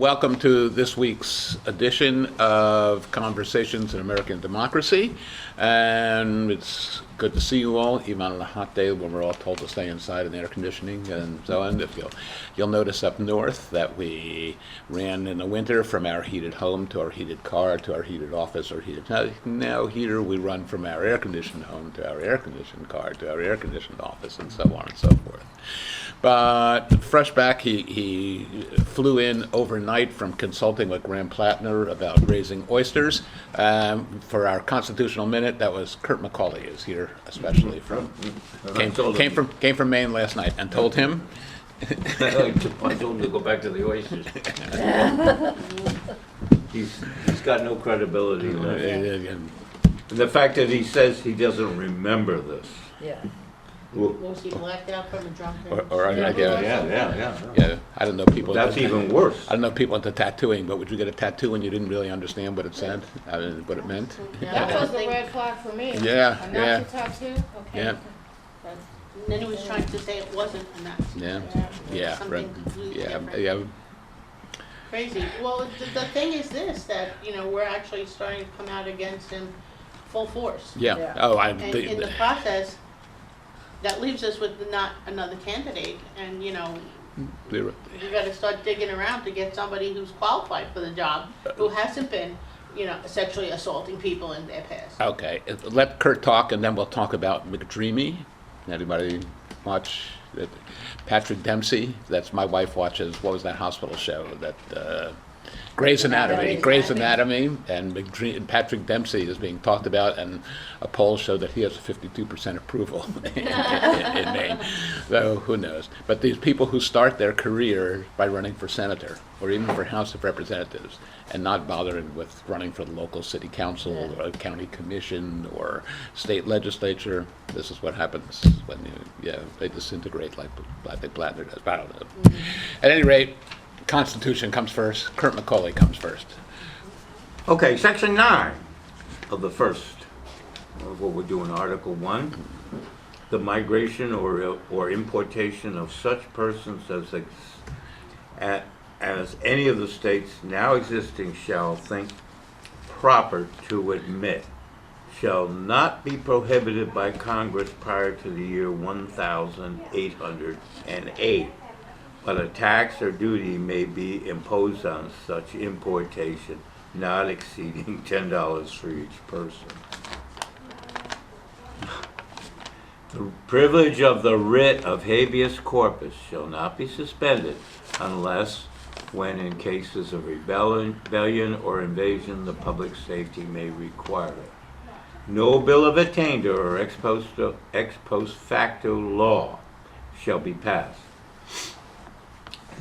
welcome to this week's edition of Conversations in American Democracy. And it's good to see you all, even on a hot day when we're all told to stay inside in air conditioning and so on. If you'll notice up north that we ran in the winter from our heated home to our heated car to our heated office or heated now here we run from our air-conditioned home to our air-conditioned car to our air-conditioned office and so on and so forth. But fresh back, he flew in overnight from consulting with Graham Plattner about raising oysters. For our constitutional minute, that was Kurt McCauley is here, especially from came from Maine last night, and told him. I told him to go back to the oysters. He's got no credibility left. And the fact that he says he doesn't remember this. Yeah. Was he blacked out from a drunken? Yeah, I don't know people. That's even worse. I don't know people into tattooing, but would you get a tattoo when you didn't really understand what it said, what it meant? That was the red flag for me. Yeah, A yeah. Nazi tattoo? Okay. Yeah. And then he was trying to say it wasn't a Nazi. Yeah, Something right. completely Yeah, different. yeah. Crazy. Well, the thing is this, that, we're actually starting to come out against him full force. Yeah. Yeah. Oh, And in the process, that leaves us with not another candidate. And, we got to start digging around to get somebody who's qualified for the job, who hasn't been, sexually assaulting people in their past. Okay, let Kurt talk, and then we'll talk about McDreamy. Anybody watch Patrick Dempsey? That's my wife watches. What was that hospital show? That Grey's Anatomy. Grey's Anatomy, and Patrick Dempsey is being talked about, and a poll showed that he has a 52% approval in Maine. So who knows? But these people who start their career by running for senator or even for House of Representatives and not bothering with running for the local city council or county commission or state legislature, this is what happens when they disintegrate like Blattner does. I don't know. At any rate, Constitution comes first. Kurt McCauley comes first. Okay, Section 9 of the first of what we're doing, Article 1. The migration or importation of such persons as any of the states now existing shall think proper to admit shall not be prohibited by Congress prior to the year 1808, but a tax or duty may be imposed on such importation not exceeding $10 for each person. The privilege of the writ of habeas corpus shall not be suspended unless when in cases of rebellion or invasion the public safety may require it. No bill of attainder or ex post facto law shall be passed.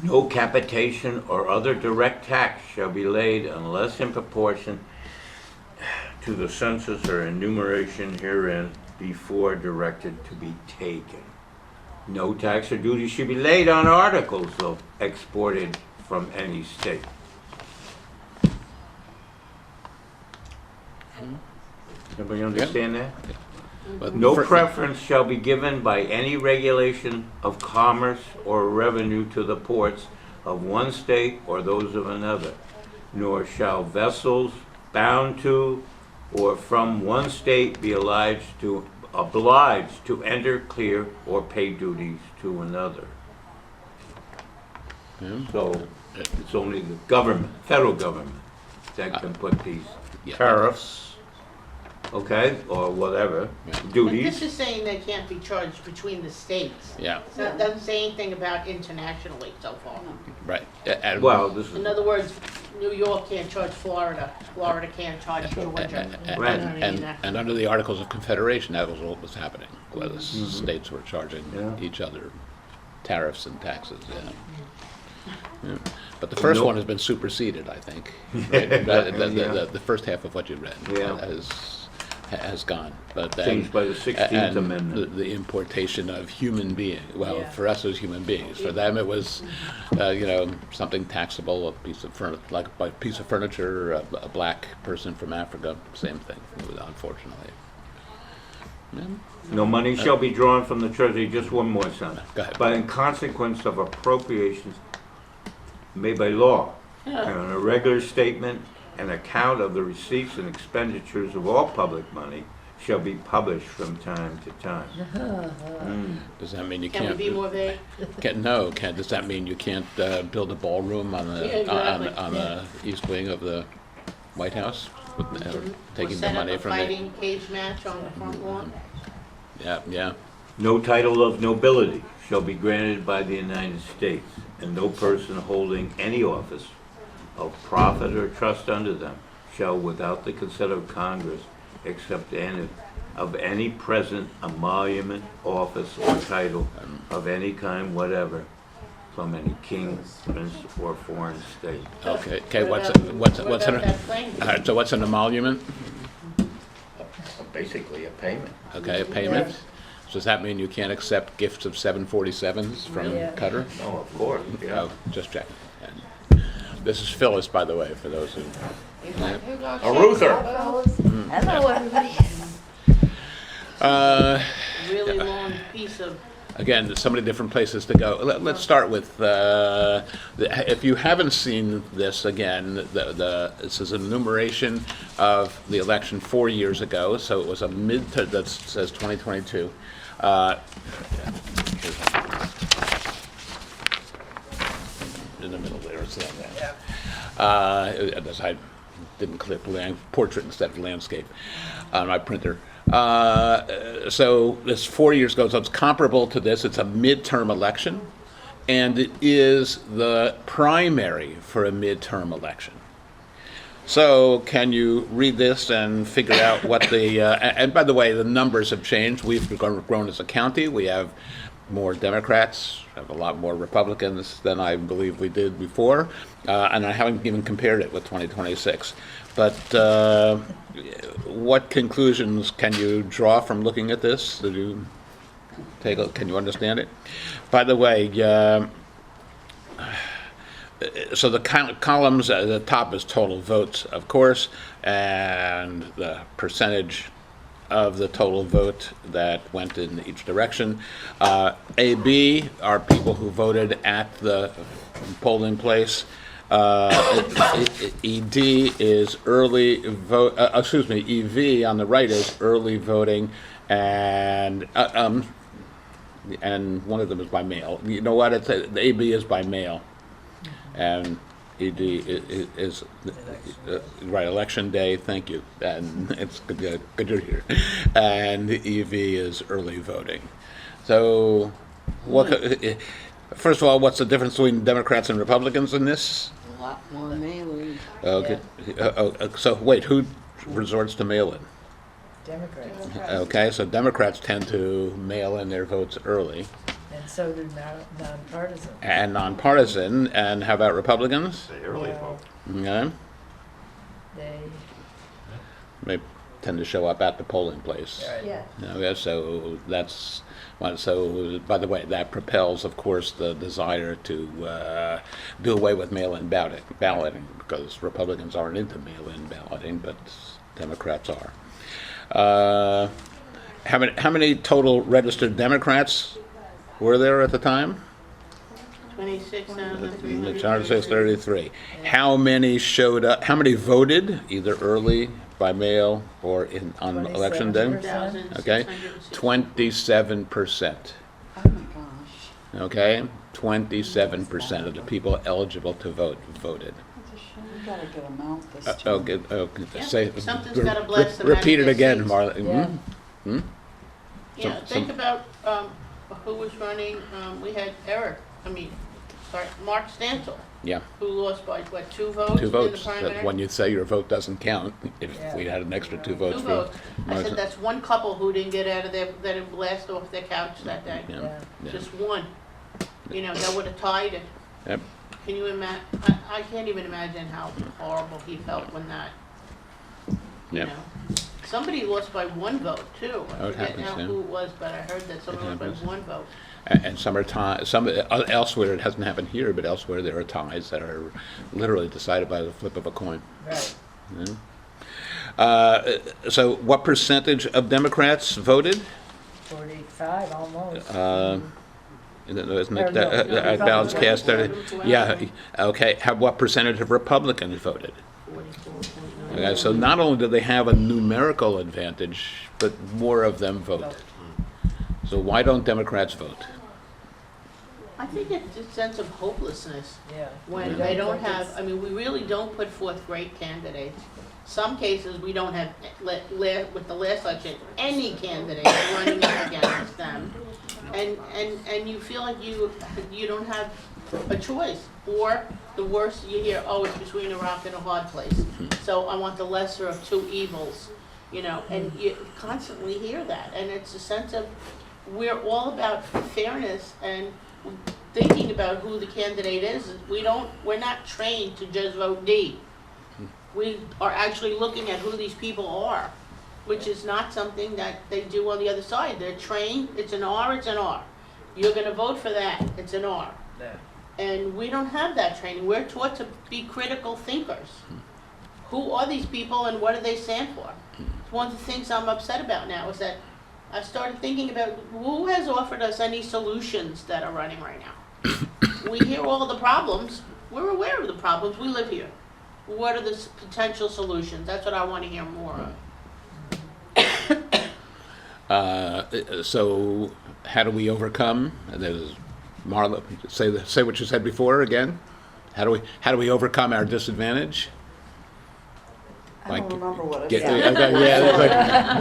No capitation or other direct tax shall be laid unless in proportion to the census or enumeration herein before directed to be taken. No tax or duty should be laid on articles exported from any state. Everybody understand that? But No preference shall be given by any regulation of commerce or revenue to the ports of one state or those of another, nor shall vessels bound to or from one state be obliged to enter, clear, or pay duties to another. So it's only the government, federal government, that can put these tariffs, okay, or whatever, But duties. this is saying they can't be charged between the states. Yeah, So it doesn't say anything about internationally so far. right. And, Well, this is, In other words, New York can't charge Florida. Florida can't charge Georgia. Right. and under the Articles of Confederation, that was what was happening. Was states were charging each other tariffs and taxes. Yeah. But the first one has been superseded, I think. Right? The first half of what you read has gone. But changed by the 16th Amendment. The importation of human beings. Well, Yeah. for us it was human beings. For them it was, something taxable, a piece of furniture, a black person from Africa, same thing. Unfortunately. Yeah. No money shall be drawn from the treasury, just one more sentence. Go ahead. But in consequence of appropriations made by law And a regular statement and account of the receipts and expenditures of all public money shall be published from time to time. Does that mean you Can we can't? be more vague? Does that mean you can't build a ballroom on the Yeah, exactly. on the east wing of the White House, with, taking the Or money set up a from the? fighting cage match on the front lawn? Yeah. No title of nobility shall be granted by the United States, and no person holding any office of profit or trust under them shall, without the consent of Congress, accept any of any present emolument, office, or title of any kind whatever from any king, prince, or foreign state. Okay. What What's about an? that plane? All right. So what's an emolument? Basically a payment. Okay, a payment. So does that mean you can't accept gifts of 747s from Yeah. Qatar? No, of course, Oh, just checking. This is Phyllis, by the way, for those who. Here goes A Ruther. Hello, everybody. really long piece of, Again, there's so many different places to go. Let's start with, if you haven't seen this, again, this is an enumeration of the election 4 years ago, so it was a that says 2022. In the middle there, it's that. I didn't click portrait instead of landscape on my printer. So this 4 years ago, so it's comparable to this. It's a midterm election, and it is the primary for a midterm election. So can you read this and figure out what the, and by the way, the numbers have changed. We've grown as a county. We have more Democrats, have a lot more Republicans than I believe we did before, and I haven't even compared it with 2026. But what conclusions can you draw from looking at this? Did you can you understand it? By the way, so the columns at the top is total votes, of course, and the percentage of the total vote that went in each direction. AB are people who voted at the polling place. ED is early vote. EV on the right is early voting, and one of them is by mail. You know what? The AB is by mail, and ED is right, election day. Thank you, and it's good to hear. And EV is early voting. So, first of all, what's the difference between Democrats and Republicans in this? A lot more mail-in. Okay. So wait, who resorts to mail-in? Democrats. Okay, so Democrats tend to mail in their votes early, And so do nonpartisan. and nonpartisan. And how about Republicans? The early Well, vote. Okay, They, they tend to show up at the polling place. yeah. Okay, so that's well, so. By the way, that propels, of course, the desire to do away with mail-in balloting, because Republicans aren't into mail-in balloting, but Democrats are. How many total registered Democrats were there at the time? 26,300. The chart says 33. How many showed up? How many voted either early, by mail, or on election day? 27%. Okay, 27%. Oh my gosh. Okay, 27% of the people eligible to vote voted. We gotta get them out this time. Okay. Yeah, Say, something's gotta bless the repeat it United again, States. Marla. Yeah. Hmm? Yeah, think about who was running, we had Mark Stansel, Yeah, who lost by, what, 2 votes? 2 In the votes. primary? When you say your vote doesn't count, if Yeah. we had an extra 2 2 votes for votes. I Mark- said, that's one couple who didn't get out of their, that had blasted off their couch that day. Yeah, Yeah. yeah. Just one. You know, that would have tied it. Yep. Can you imagine? I can't even imagine how horrible he felt when that, you Yep. know. Somebody lost by 1 vote too. Oh, I it forget happens, now yeah. who it was, but I heard that someone lost by happens. 1 vote. And some are elsewhere, it hasn't happened here, but elsewhere there are ties that are literally decided by the flip of a coin. Right. So what percentage of Democrats voted? 45 almost. Isn't Or it no, a balanced cast? Republicans. Yeah, okay. What percentage of Republicans voted? Okay, so not only do they have a numerical advantage, but more of them vote. So why don't Democrats vote? I think it's a sense of hopelessness Yeah. when Yeah. they don't have, I mean, we really don't put forth great candidates. Some cases, we don't have, with the last election, any candidate running up against them. And you feel like you don't have a choice. Or the worst, you hear, oh, it's between a rock and a hard place. So I want the lesser of two evils, and you constantly hear that. And it's a sense of, we're all about fairness and thinking about who the candidate is. We're not trained to just vote D. We are actually looking at who these people are, which is not something that they do on the other side. They're trained, it's an R, it's an R. You're gonna vote for that, it's an R. Yeah. And we don't have that training. We're taught to be critical thinkers. Who are these people and what do they stand for? One of the things I'm upset about now is that I started thinking about who has offered us any solutions that are running right now. We hear all the problems. We're aware of the problems. We live here. What are the potential solutions? That's what I want to hear more of. So how do we overcome? There's Marla, say what you said before again. How do we overcome our disadvantage? I don't remember what I Get, said. yeah, it's like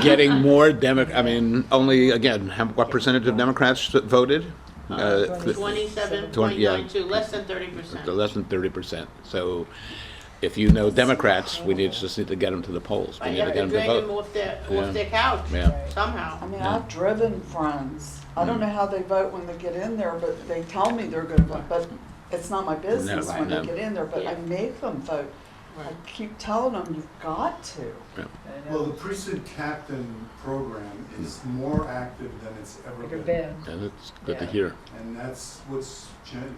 getting more I mean, only again, what percentage of Democrats voted? 27.92, less than 30%. Less than 30%. So, if you know Democrats, we just need to get them to the polls. We Right, need yeah, to they're get them to dragging them vote. off their couch Yeah. somehow. I mean, Yeah. I've driven friends. I don't know how they vote when they get in there, but they tell me they're gonna vote, but it's not my business No, when no. they get in there, but I Yeah. make them vote. I Right. keep telling them, you've got to. Well, the precinct captain program is more active than it's ever You're been. bad. And it's good to Yeah. hear. And that's what's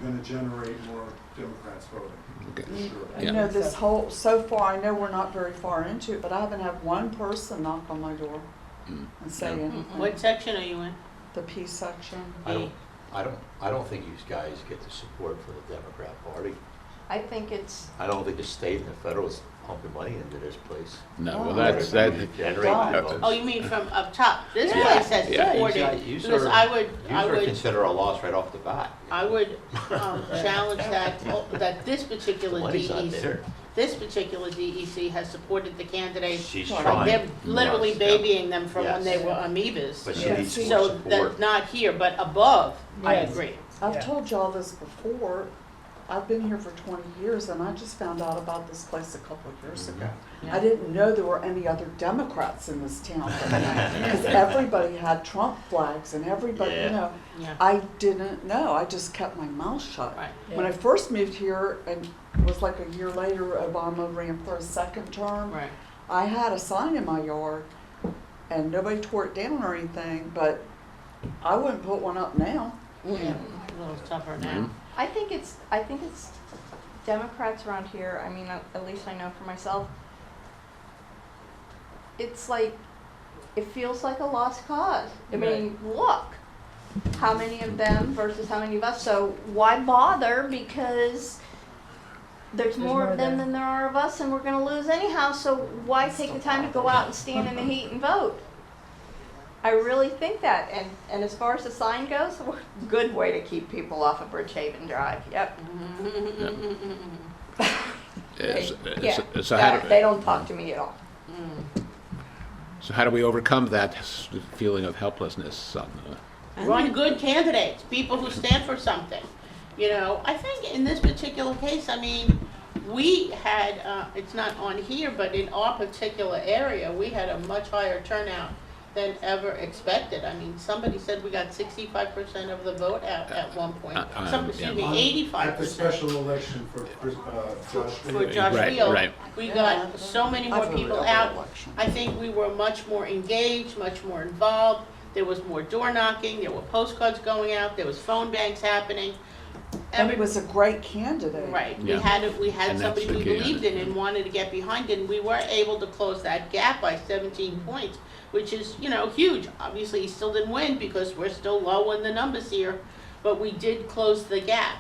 gonna generate more Democrats voting, Okay. for sure. I Yeah. know this whole, so far, I know we're not very far into it, but I haven't had one person knock on my door Mm. and say anything. What section are you in? The P section. I don't think you guys get the support for the Democrat Party. I think it's, I don't think the state and the federal is pumping money into this place. No, well, Oh. that's, that, Generate Done. votes. Oh, you mean from up top? This Yeah. place has Yeah. supported, You because sort of- I You would consider a loss right off the bat. I would challenge that this The particular money's not DEC, there. this particular DEC has supported the candidates. She's Like, trying. They're literally Yes. babying them from when they Yes. were amoebas. But she Yeah. needs more So support. that's not here, but above, I Yes. agree. I've Yeah. told y'all this before. I've been here for 20 years and I just found out about this place a couple of years ago. Yeah. I didn't know there were any other Democrats in this town because everybody had Trump flags and everybody, Yeah. Yeah, I didn't know. I just kept my mouth shut. right. When I first moved here, and it was like a year later, Obama ran for a second term. Right. I had a sign in my yard, and nobody tore it down or anything, but I wouldn't put one up now. Yeah, a little tougher now. Mhm. I think it's Democrats around here, I mean, at least I know for myself, it's like, it feels like a lost cause. I mean, look, how many of them versus how many of us, so why bother? Because there's more of them than there are of us, and we're gonna lose anyhow, so why take the time to go out and stand in the heat and vote? I really think that, and as far as the sign goes, good way to keep people off of Bridgehaven Drive, yep. Yeah, So how they do, don't talk to me at all. so how do we overcome that feeling of helplessness? Run good candidates, people who stand for something. I think in this particular case, I mean, we had, it's not on here, but in our particular area, we had a much higher turnout than ever expected. I mean, somebody said we got 65% of the vote out at one point. Excuse me, 85%. At the special election for Josh For Wheeler. Josh Right, Field, right. we got so many more I voted people every out. election. I think we were much more engaged, much more involved. There was more door knocking, there were postcards going out, there was phone banks happening. And it was a great candidate. Right, Yeah. we had And that's somebody the we key, believed in and wanted to get behind, and we were able to close that gap by 17 points, which is, huge. Obviously, he still didn't win because we're still low in the numbers here, but we did close the gap.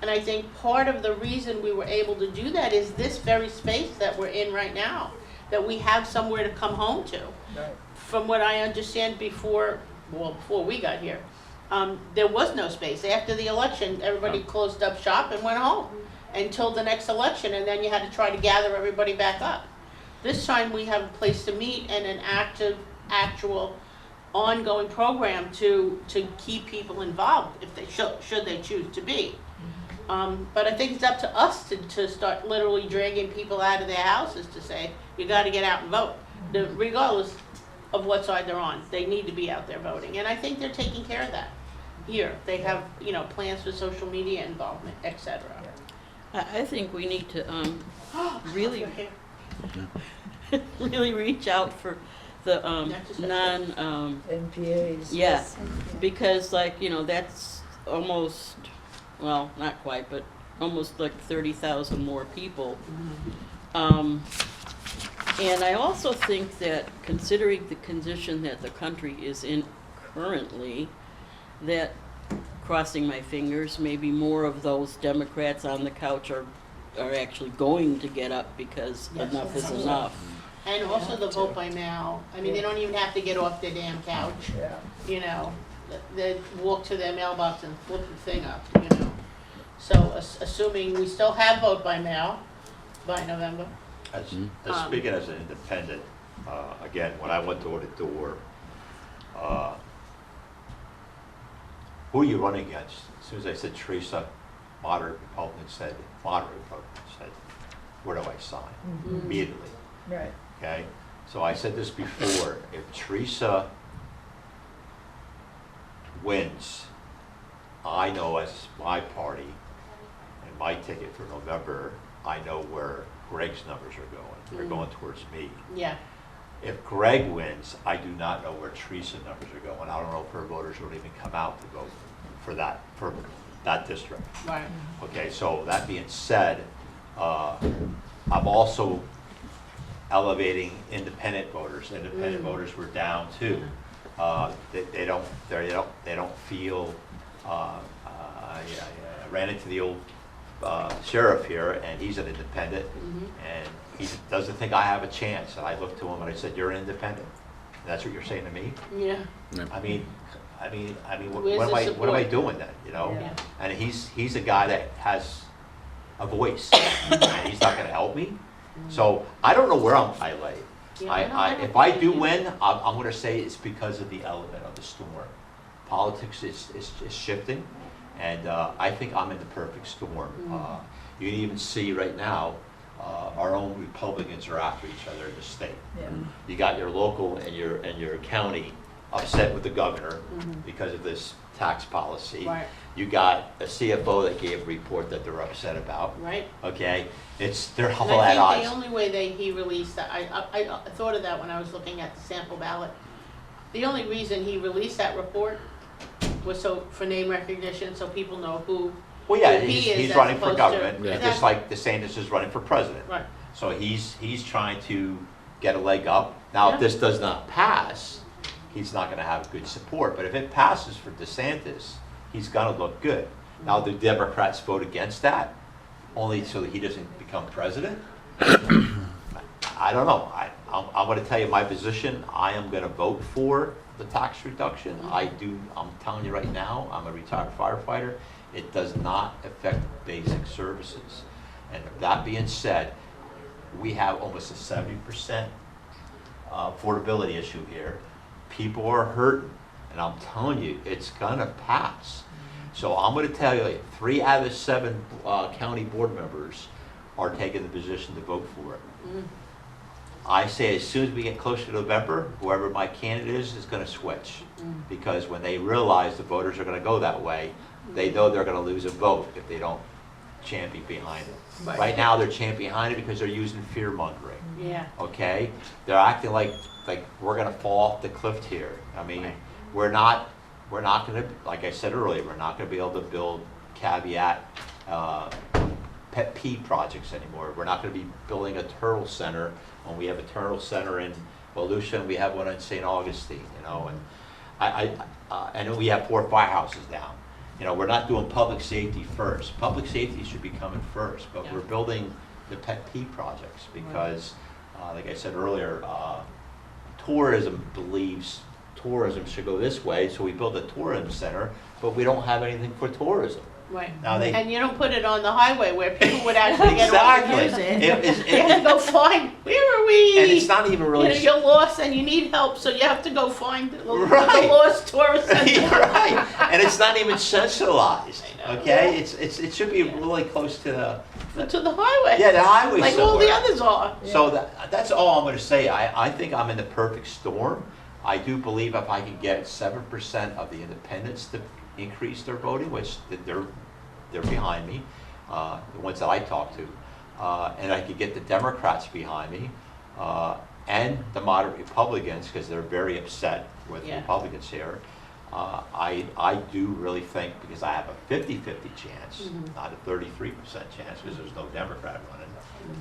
And I think part of the reason we were able to do that is this very space that we're in right now, that we have somewhere to come home to. From what I understand before we got here, there was no space. After the election, everybody closed up shop and went home until the next election, and then you had to try to gather everybody back up. This time we have a place to meet and an actual ongoing program to keep people involved if they should they choose to be. But I think it's up to us to start literally dragging people out of their houses to say, you gotta get out and vote. Regardless of what side they're on, they need to be out there voting. And I think they're taking care of that here. They have, plans for social media involvement, etc. I think we need to really, Your hair. really reach out for the Not just NPAs. yeah, because that's almost, well, not quite, but almost like 30,000 more people. And I also think that considering the condition that the country is in currently, that, crossing my fingers, maybe more of those Democrats on the couch are actually going to get up because Yes. enough is enough. And also the vote by mail. I mean, they don't even have to get off their damn couch. Yeah. They walk to their mailbox and flip the thing up, So assuming we still have vote by mail by November. As speaking as an independent, again, when I went door to door, who are you running against? As soon as I said Teresa, moderate Republican said, where do I sign? Immediately, Right. okay? So I said this before, if Teresa wins, I know as my party and my ticket for November, I know where Greg's numbers are going. They're going towards me. Yeah. If Greg wins, I do not know where Teresa's numbers are going. I don't know if her voters will even come out to vote for that district. Right. Okay, so that being said, I'm also elevating independent voters. Independent voters were down too. They don't feel. I ran into the old sheriff here, and he's an independent, and he doesn't think I have a chance. And I looked to him and I said, "You're an independent." And that's what you're saying to me? Yeah. I mean, Where's what the am I support? doing then? Yeah. And he's a guy that has a voice, and he's not going to help me. So I don't know where I lay. Yeah, I don't If I think do you- win, I'm going to say it's because of the element of the storm. Politics is shifting, and I think I'm in the perfect storm. You can even see right now, our own Republicans are after each other in the state. Yeah. You got your local and your county upset with the governor because of this tax policy. Right. You got a CFO that gave a report that they're upset about. Right. Okay, they're all And at I think odds. the only way he released that, I thought of that when I was looking at the sample ballot. The only reason he released that report was for name recognition, so people know who. Well, yeah, who he is he's as running for opposed to- government, Yeah. just like DeSantis is running for president. Right. So he's trying to get a leg up. Now, Yeah. if this does not pass, he's not going to have good support. But if it passes for DeSantis, he's going to look good. Now, the Democrats vote against that, only so that he doesn't become president. I don't know. I'm going to tell you my position. I am going to vote for the tax reduction. I'm telling you right now, I'm a retired firefighter. It does not affect basic services. And that being said, we have almost a 70% affordability issue here. People are hurting, and I'm telling you, it's gonna pass. So I'm gonna tell you, 3 out of the 7 county board members are taking the position to vote for it. I say as soon as we get closer to November, whoever my candidate is gonna switch. Because when they realize the voters are gonna go that way, they know they're gonna lose a vote if they don't champion behind it. Right. Right now, they're championing behind it because they're using fear mongering. Yeah. Okay? They're acting like we're gonna fall off the cliff here. I mean, Right. we're not gonna, like I said earlier, we're not gonna be able to build caveat, pet peeve projects anymore. We're not gonna be building a turtle center when we have a turtle center in Volusia and we have one in St. Augustine, and I know we have 4 firehouses down. You know, we're not doing public safety first. Public safety should be coming first, but we're building the pet peeve projects because, like I said earlier, tourism believes tourism should go this way, so we build a tourism center, but we don't have anything for tourism. Right. Now they And you don't put it on the highway where people would actually get off and use it. You have to go find, where are we? And it's not even You really. know, you're lost and you need help, so you have to go find the Right. lost tourist center. You're right, and it's not even centralized. I know. Okay, it should be really close to the To the highway. the highway Like all the somewhere. others are. So that's all I'm going to say. I think I'm in the perfect storm. I do believe if I can get 7% of the independents to increase their voting, which they're behind me, the ones that I talk to, and I could get the Democrats behind me, and the moderate Republicans, because they're very upset with Yeah. Republicans here. I do really think, because I have a 50-50 chance, not a 33% chance, because there's no Democrat running.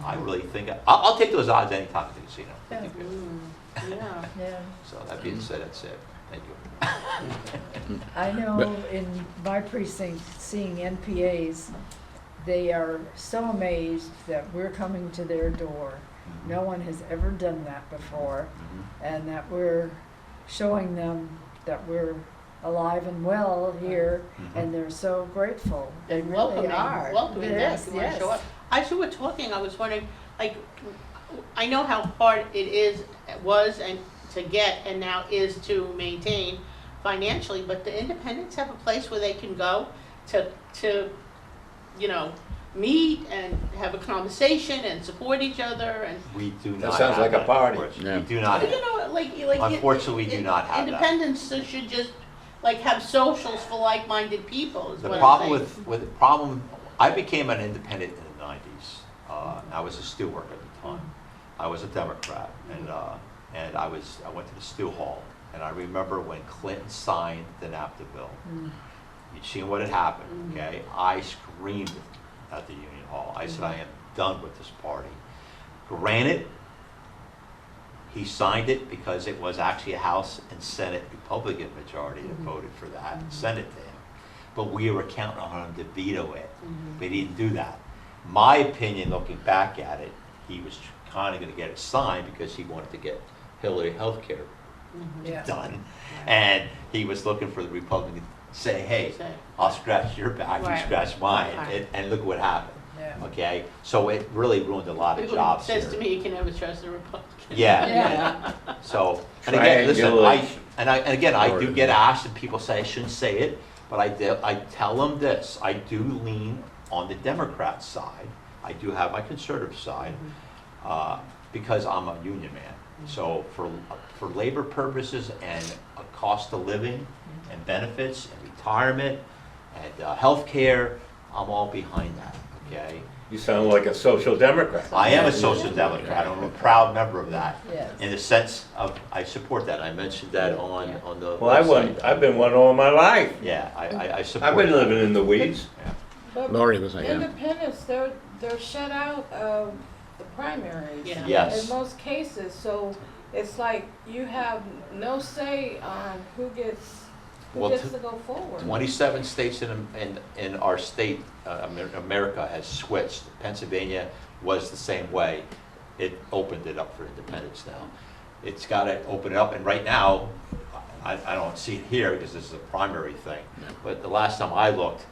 I really think, I'll take those odds anytime at the casino. Yeah. Yeah. So that being said, that's it. Thank you. I know in my precinct, seeing NPAs, they are so amazed that we're coming to their door. No one has ever done that before, and that we're showing them that we're alive and well here, and they're so grateful. They And really are. welcoming them Yes, if you want to show yes. up. As you were talking, I was wondering, like, I know how hard it was and to get and now is to maintain financially, but the independents have a place where they can go to you know, meet and have a conversation and support each other and, We do That not sounds have like a that, party. unfortunately. Yeah. We do not. you know, like. Unfortunately, we do not have that. Independents should just, like, have socials for like-minded people, is The what I'm problem saying. with the problem, I became an independent in the 90s. I was a steel worker at the time. I was a Democrat, and I went to the steel hall, and I remember when Clinton signed the NAFTA bill. You'd seen what had happened, okay? I screamed at the Union Hall. I said, I am done with this party. Granted, he signed it because it was actually a House and Senate Republican majority that voted for that and sent it to him. But we were counting on him to veto it. But he didn't do that. My opinion, looking back at it, he was kind of going to get it signed because he wanted to get Hillary health care Yeah. done. And he was looking for the Republican to say, hey, Say. I'll scratch your back, you Right. scratch mine. Right. And look what happened. Yeah. Okay? So it really ruined a lot of People jobs says here. to me, you can never trust the Republicans. Yeah, Yeah. yeah. So, and again, listen, Triangulation. and again, I do get asked, and people say I shouldn't say it, but I tell them this: I do lean on the Democrat side. I do have my conservative side because I'm a union man. So for labor purposes and a cost of living and benefits and retirement and health care, I'm all behind that. Okay. You sound like a social democrat. I am a social democrat. I'm a proud member of that. Yes. In the sense of, I support that. I mentioned that on the Well, website. I've been one all my life. Yeah, I support I've been that. living in the weeds. Yeah. But Lori was like, yeah. independents, they're shut out of the primaries. Yeah. Yes. In most cases, so it's like you have no say on who gets Well, to go forward. 27 states in our state, America has switched. Pennsylvania was the same way. It opened it up for independents now. It's got to open it up, and right now, I don't see it here because this is a primary thing, but the last time I looked,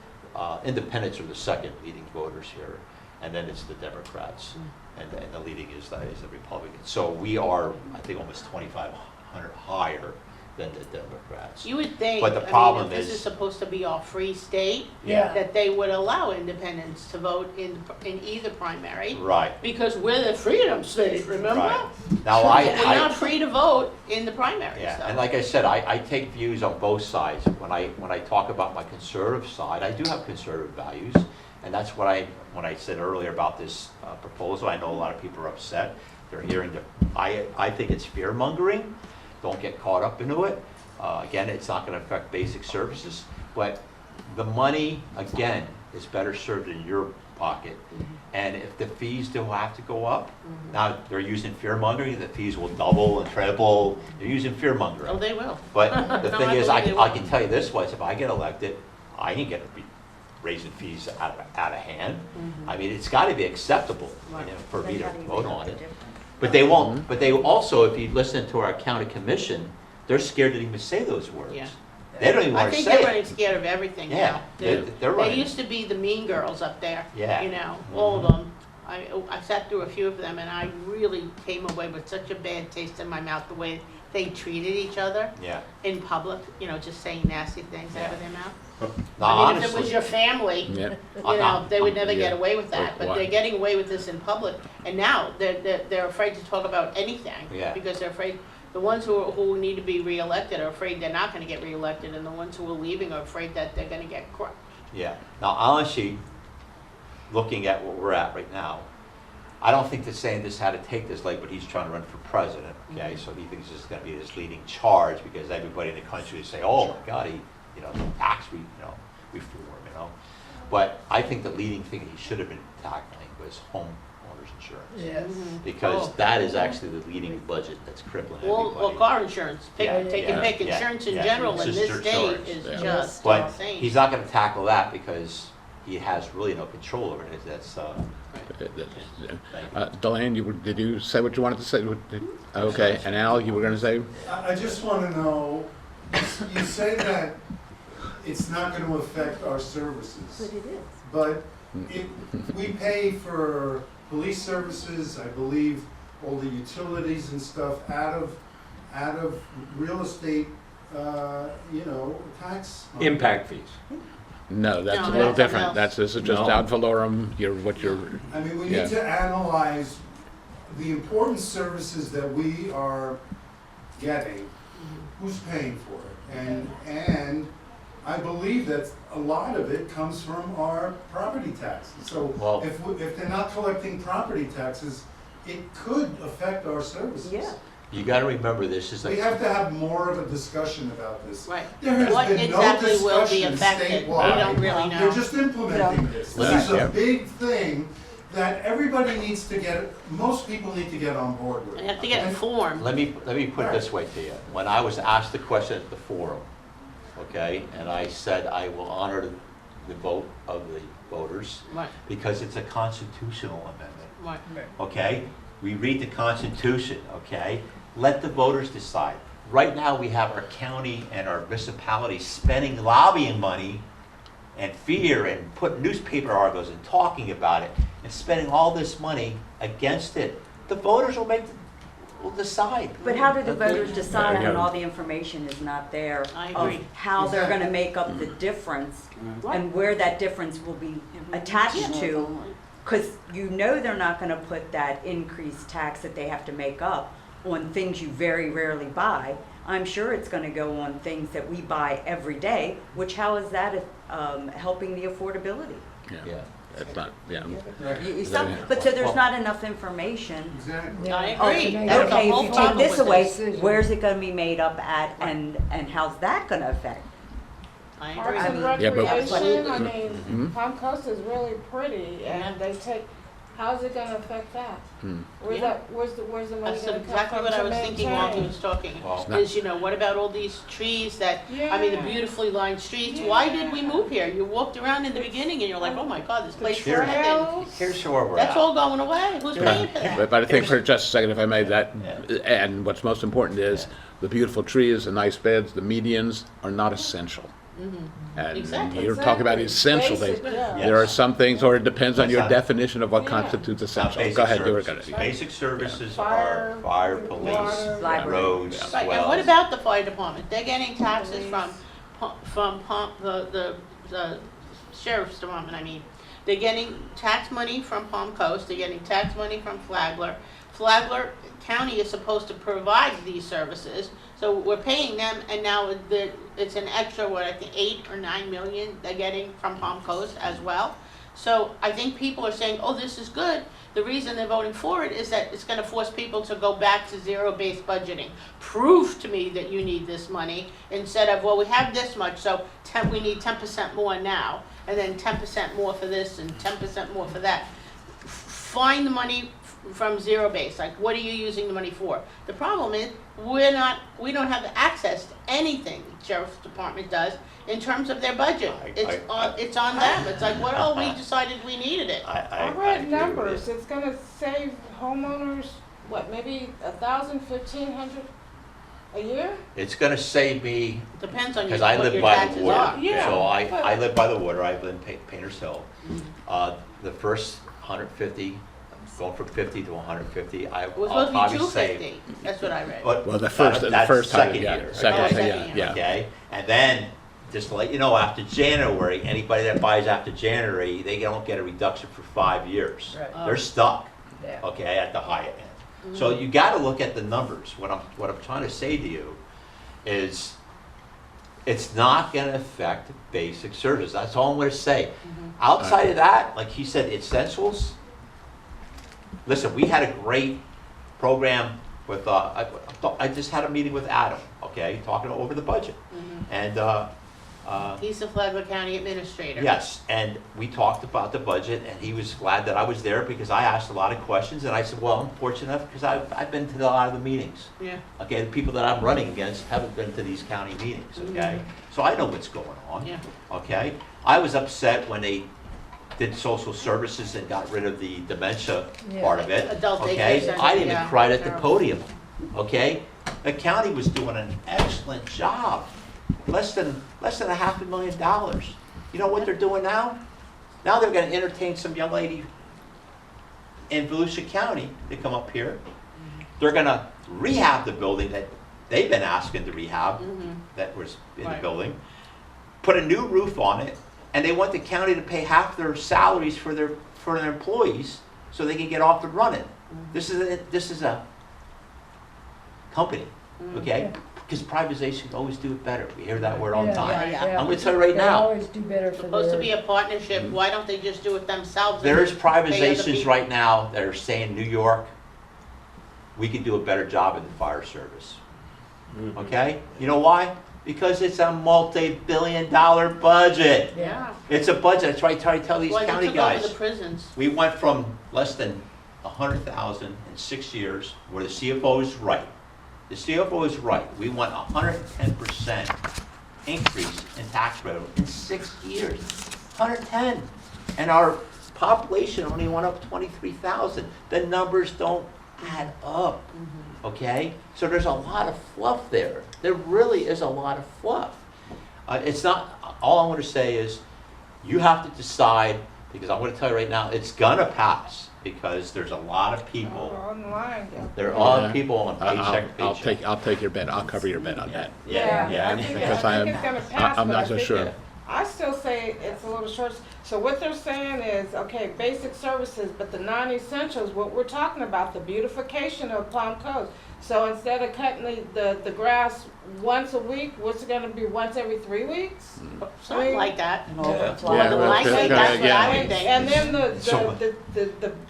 independents are the second leading voters here, and then it's the Democrats, and the leading is the Republicans. So we are, I think, almost 2,500 higher than the Democrats. You would think, But the I problem mean, if this is- is supposed to be our free state, Yeah. that they would allow independents to vote in either primary. Right. Because we're the freedom state, remember? Right. Now, We're not free to vote in the primary, yeah, so. and like I said, I take views on both sides. When I talk about my conservative side, I do have conservative values, and that's what when I said earlier about this proposal, I know a lot of people are upset. They're hearing I think it's fear mongering. Don't get caught up into it. Again, it's not going to affect basic services, but the money, again, is better served in your pocket. And if the fees do have to go up, now they're using fear mongering, the fees will double and triple. They're using fear mongering. Oh, they will. But the No, thing I is, believe they I will. can tell you this was, if I get elected, I ain't gonna be raising fees out of hand. I mean, it's gotta be acceptable, you know, for me to vote on it. But they won't, but they also, if you listen to our county commission, they're scared to even say those words. Yeah. They don't even I wanna think say they're it. running scared of everything Yeah, now. they're They running. used to be the mean girls up there. Yeah. You know, all of them. I sat through a few of them and I really came away with such a bad taste in my mouth, the way they treated each other Yeah. in public, you know, just saying nasty things out of their mouth. No, I mean, if it was honestly, your family, Yeah. you know, they would never get Yeah. away with that, but Why? they're getting away with this in public. And now they're afraid to talk about anything. Yeah. Because they're afraid, the ones who need to be reelected are afraid they're not gonna get reelected, and the ones who are leaving are afraid that they're gonna get crushed. yeah. Now, honestly, looking at what we're at right now, I don't think that saying this had to take this like, but he's trying to run for president, okay? So he thinks this is gonna be this leading charge because everybody in the country would say, oh my God, he, you know, tax reform, you know? But I think the leading thing he should have been tackling was homeowners insurance. Yes. Because Oh. that is actually the leading budget that's crippling everybody. Well, car insurance, Yeah, take yeah, pick, yeah, insurance in yeah. general It's in just this insurance, state is yeah. just But insane. he's not gonna tackle that because he has really no control over it. That's, Delane, did you say what you wanted to say? Okay, and Al, you were gonna say? I just want to know, you say that it's not going to affect our services. But it is. But we pay for police services, I believe, all the utilities and stuff out of real estate, you know, tax money. Impact fees. No, that's No, a little that's different. something else. This is just No. ad valorem, what you're, I mean, we Yeah. need to analyze the important services that we are getting, who's paying for it? And I believe that a lot of it comes from our property taxes. So Well- if they're not collecting property taxes, it could affect our services. Yeah. you gotta remember, this is We a, have to have more of a discussion about this. Right. There has What been no exactly will be discussion affected? We statewide. don't really know. They're just implementing this. This is Yeah. a big thing that everybody needs to get, most people need to get on board with. They have to get informed. let me put it this way to you. When I was asked the question at the forum, okay, and I said I will honor the vote of the voters Right, because it's a constitutional amendment. right. Okay? We read the Constitution, okay? Let the voters decide. Right now, we have our county and our municipalities spending lobbying money and fear and putting newspaper articles and talking about it and spending all this money against it. The voters will decide. But how do the voters decide Yeah. when all the information is not there? I Of agree. how they're gonna make up the difference and where that difference will be attached to? Cause you know they're not gonna put that increased tax that they have to make up on things you very rarely buy. I'm sure it's gonna go on things that we buy every day, which how is that helping the affordability? Yeah. it's not, yeah. You stop, but so there's not enough information. Exactly. I Yeah. agree. Okay, That's the Okay, whole if you take problem this with away, decision. where's it gonna be made up at and how's that gonna affect? I Parks agree. and Yeah, but- recreation, I Mhm. mean, Palm Coast is really pretty, and they take, how's it gonna affect that? Where's Yeah. that, where's the money That's gonna come exactly from what I to was thinking while he maintain? was talking. Well, not- Is, you know, what about all these trees that, I mean, the Yeah. beautifully lined streets? Why did we move here? You walked around in the beginning and you're like, oh my God, this place is Here- heaven. Trails, Here's where we're That's at. all going away. Who's paying for that? But I think for just a second, if I may, that, Yeah. and what's most important is the beautiful trees, the nice beds, the medians are not essential. And Exactly. you're talking about essential things. Basic, yeah. There are some things, or it depends on That's your not- definition of what Yeah. constitutes Not essential. basic Go ahead, you were services. gonna. Basic services are Fire, fire, police, water, Library. roads, Right, and what wells. about the fire department? They're getting taxes Police. the sheriff's department, I mean. They're getting tax money from Palm Coast, they're getting tax money from Flagler. Flagler County is supposed to provide these services, so we're paying them, and now it's an extra, what, I think 8 or 9 million they're getting from Palm Coast as well. So I think people are saying, oh, this is good. The reason they're voting for it is that it's gonna force people to go back to zero-based budgeting. Prove to me that you need this money, instead of, well, we have this much, so we need 10% more now, and then 10% more for this and 10% more for that. Find the money from zero base, like what are you using the money for? The problem is, we don't have access to anything the sheriff's department does in terms of their budget. It's on them. It's like, well, we decided we needed it. I read numbers, it's gonna save homeowners, what, maybe 1,000, 1,500 a year? It's gonna save me, Depends on because I what live your by the taxes water. are. Yeah, So I but- live by the water, I live in Painters Hill. The first 150, going from 50 to 150, It was I'll supposed to be probably 250, save. that's what I read. But Well, the first that's time, second yeah, year. second, Okay. yeah, Second yeah. Okay, and then, just to let you know, after January, anybody that buys after January, they don't get a reduction for 5 years. Right. They're stuck, Yeah. okay, at the high end. So you gotta look at the numbers. What I'm trying to say to you is, it's not gonna affect basic service. That's all I'm gonna say. Outside of that, like he said, essentials. Listen, we had a great program with, I just had a meeting with Adam, okay, talking over the budget. And, He's the Flagler County Administrator. yes, and we talked about the budget, and he was glad that I was there because I asked a lot of questions, and I said, well, I'm fortunate enough because I've been to a lot of the meetings. Yeah. Okay, the people that I'm running against haven't been to these county meetings, okay? So I know what's going on, Yeah. okay? I was upset when they did social services and got rid of the dementia part of it, Adult daycare okay? center, I even yeah. cried at the Terrible. podium, okay? The county was doing an excellent job, less than $500,000. You know what they're doing now? Now they're gonna entertain some young lady in Volusia County to come up here. They're gonna rehab the building that they've been asking to rehab, that was in the Right. building, put a new roof on it, and they want the county to pay half their salaries for their employees so they can get off and running. This is a company, okay? Because privatization always do it better. We hear that word all the Yeah, time. yeah. I'm gonna tell you right They now, always do better for Supposed to their- be a partnership, why don't they just do it themselves? and there's just pay other privatizations people? right now that are saying New York, we could do a better job in the fire service. Okay? You know why? Because it's a multi-billion-dollar budget. Yeah. It's a budget. That's why I tell these Well, county they took over guys. the prisons. We went from less than 100,000 in 6 years, where the CFO is right. The CFO is right. We went 110% increase in tax revenue in 6 years. 110. And our population only went up 23,000. The numbers don't add up, okay? So there's a lot of fluff there. There really is a lot of fluff. It's not, all I'm gonna say is, you have to decide, because I'm gonna tell you right now, it's gonna pass, because there's a lot of people, Online, yeah. there are a lot of Yeah. people on paycheck to paycheck. I'll take your bet, I'll cover your bet on that. Yeah, I think because I am- it's gonna pass, I'm but not I so think sure. I still say it's a little short. So what they're saying is, okay, basic services, but the non-essentials, what we're talking about, the beautification of Palm Coast. So instead of cutting the grass once a week, what's it gonna be, once every 3 weeks? Something like that. And all the Yeah. flowers. More than well, likely, yeah, that's what yeah. I would think. And then So-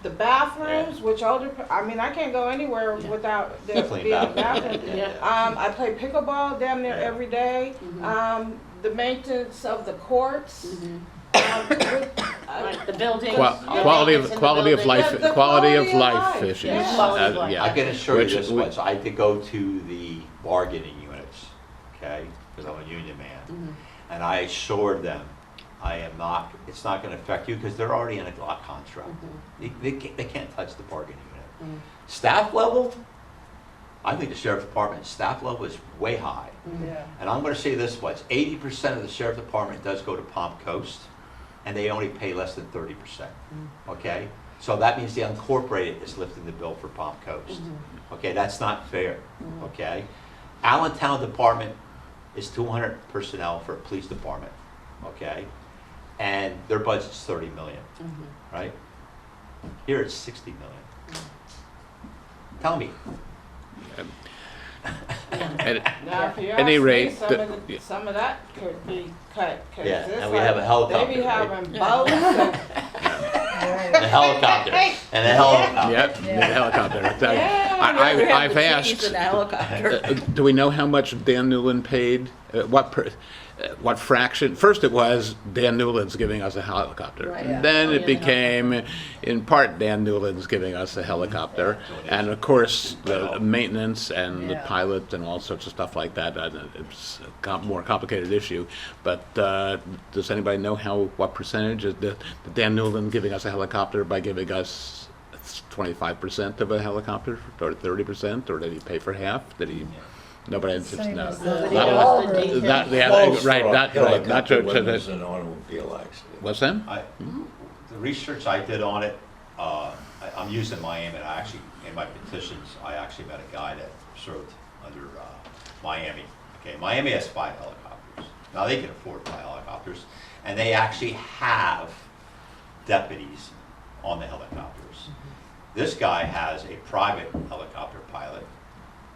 the bathrooms, which older, I mean, I can't go anywhere without there Clean being a bathroom. bathroom. Yeah. I play pickleball damn near Yeah. every day. The maintenance of the courts. Like the buildings. Quality of life, The quality of quality of life life, issues. yeah. Quality of life. Yeah. I can assure you Which this we- much, I did go to the bargaining units, okay, because I'm a union man. And I assured them, it's not gonna affect you, because they're already in a lock contract. They can't touch the bargaining unit. Staff level, I think the sheriff's department staff level is way high. Yeah. And I'm gonna say this much, 80% of the sheriff's department does go to Palm Coast, and they only pay less than 30%, okay? So that means the unincorporated is lifting the bill for Palm Coast. Okay, that's not fair, okay? Allentown Department is 200 personnel for a police department, okay? And their budget's 30 million, right? Here it's 60 million. Tell me. Now, if you At any ask me, rate, some of that could be cut. 'Cause Yeah, it's and we have a like, helicopter, They be right? having boats and The helicopter, and the helicopter. Yep, the helicopter. rather have I've the asked, trees than a helicopter. do we know how much Dan Newland paid? What fraction? First it was Dan Newland's giving us a helicopter. Right. And then Oh, it yeah, the became, in part, Dan Newland's giving us a helicopter. And of course, the maintenance and the Yeah. pilot and all sorts of stuff like that. It's a more complicated issue. But does anybody know what percentage is the Dan Newland giving us a helicopter by giving us 25% of a helicopter, or 30%, or did he pay for half? Did he? Nobody seems to Same know. as the Not a Walrus. lot. Walrus. That, yeah, Most right, for a not helicopter to when it was the, an automobile accident. what's that? The research I did on it, I'm using Miami, and I actually, in my petitions, I actually met a guy that served under Miami. Okay, Miami has 5 helicopters. Now, they can afford 5 helicopters, and they actually have deputies on the helicopters. This guy has a private helicopter pilot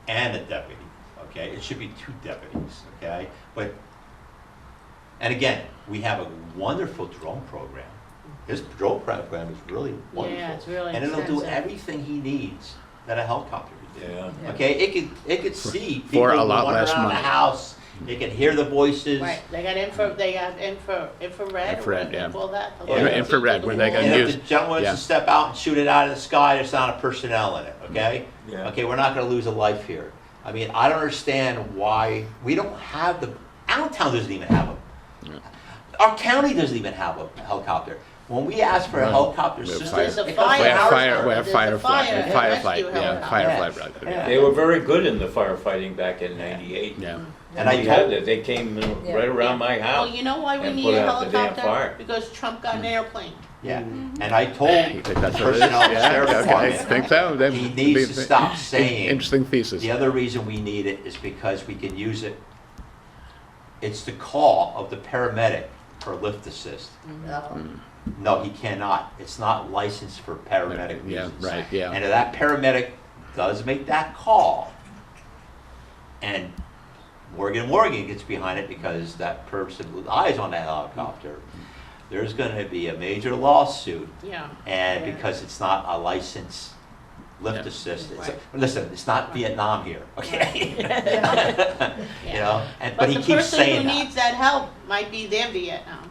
and a deputy, okay? It should be 2 deputies, okay? But, and again, we have a wonderful drone program. His drone program is really wonderful. Yeah, it's really and it'll do extensive. everything he needs that a helicopter would do. Yeah. Yeah. Okay, it could see people For a going lot around less the money. house. It can hear the voices. Right, they got infrared, Infrared, or what do yeah. they call that? Yeah. Infrared, where they can And use- if the gentleman yeah. wants to step out and shoot it out of the sky, there's not a personnel in it, okay? Yeah. Okay, we're not gonna lose a life here. I mean, I don't understand why, we don't have Allentown doesn't even have them. Our county doesn't even have a helicopter. When we ask for a Right. helicopter We have system, fire- There's a it comes fire We from have our fire, town. we have There's a firefight, fire and firefight, rescue yeah, helicopter. firefight, Yeah. yeah. They were very good in the firefighting back in '98. Yeah. And I We told had it. They came right around my Well, house. you know why we And need put a out the damn helicopter? fire. Because Trump got an airplane. Yeah, and I told You think that's what it is? personnel at the Yeah, sheriff's okay, department, think so? That he would needs be to stop saying. Interesting thesis. The other reason we need it is because we can use it, it's the call of the paramedic for lift assist. No, he cannot. It's not licensed for paramedic Yeah, reasons. right, yeah. And if that paramedic does make that call, and Morgan gets behind it because that person with eyes on that helicopter, there's gonna be a major lawsuit, Yeah. and Yeah. because it's not a licensed lift Yeah. assist. Right. Listen, it's not Vietnam here, okay? You know, but But he the keeps person saying who that. needs that help might be their Vietnam.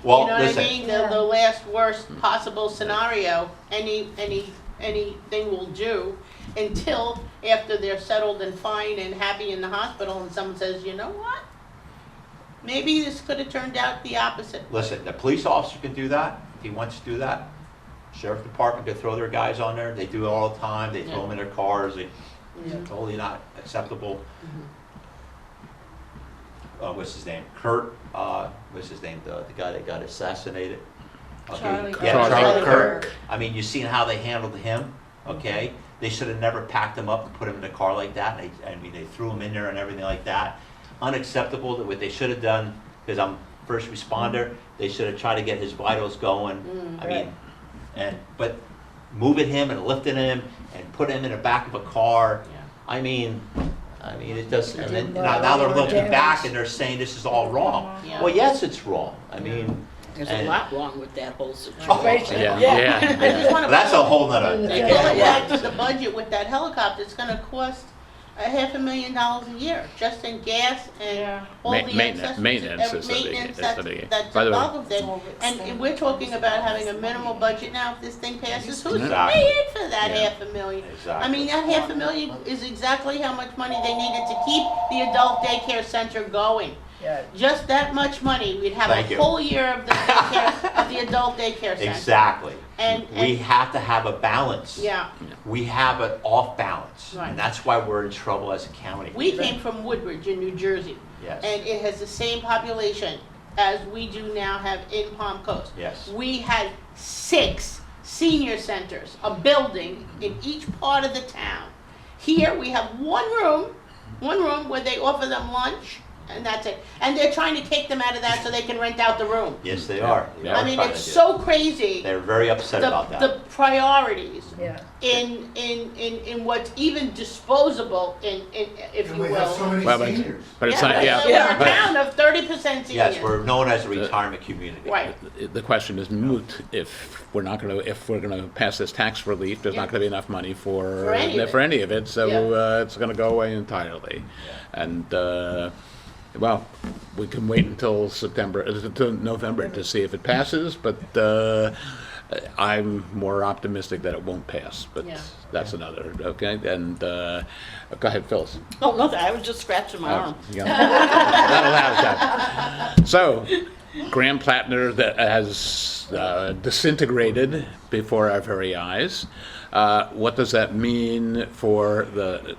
Well, You know listen, what I mean? The last worst possible scenario, anything will do until after they're settled and fine and happy in the hospital and someone says, you know what? Maybe this could have turned out the opposite. listen, the police officer can do that, if he wants to do that. Sheriff department could throw their guys on there, they do it all the time, they throw them in their cars, it's totally not acceptable. What's his name, Kurt, what's his name, the guy that got assassinated? Okay, Charlie yeah, Kirk. Charlie Charlie Kirk. I mean, you seen how they handled him, okay? They should have never packed him up and put him in a car like that, they threw him in there and everything like that. Unacceptable, that what they should have done, because I'm first responder, they should have tried to get his vitals going. I mean, but moving him and lifting him and put him in the back of a car, Yeah. I mean, it does, and then, Didn't now they're know looking damage. back and they're saying this is all wrong. Yeah. Well, yes, it's wrong, I mean. There's and- a lot wrong with that whole Oh, situation. Yeah, Yeah. yeah, I yeah. just wanna That's a whole nother If thing. you look back to the budget with that helicopter, it's gonna cost $500,000 a year, just in gas and Yeah. all the Maintenance accessories, maintenance is the big- maintenance, is the big- that's by the way- involved with it. And we're talking about having a minimal budget now, if this thing passes, who's Exactly. paying for that Yeah. $500,000? Exactly. I mean, that $500,000 is exactly how much money they needed to keep the adult daycare center going. Yeah, Just that much money, we'd have Thank a you. whole year of the daycare, of the adult daycare center. Exactly. And- We have to have a balance. Yeah. We have it off balance, Right. and that's why we're in trouble as a county. We came from Woodbridge in New Jersey. Yes. And it has the same population as we do now have in Palm Coast. Yes. We had 6 senior centers, a building in each part of the town. Here, we have one room where they offer them lunch and that's it. And they're trying to take them out of that so they can rent out the room. Yes, they are. They Yeah. are I mean, trying to it's do so crazy. They're very upset about The that. priorities Yeah. in what's even disposable if And you we have so will. many Well, seniors. but it's Yeah, not, yeah. we're a but- town of 30% seniors. Yes, we're known as a retirement community. Right. The question is moot if we're gonna pass this tax relief, there's not Yeah. gonna be enough money For any of it. for any of it, so Yeah. it's gonna go away entirely. And, well, we can wait until November to see if it passes, but I'm more optimistic that it won't pass, but Yeah. that's another, okay? And, go ahead, Phyllis. Oh, no, I was just scratching my arm. Yeah. Not allowed that. So, Graham Plattner that has disintegrated before our very eyes. What does that mean for the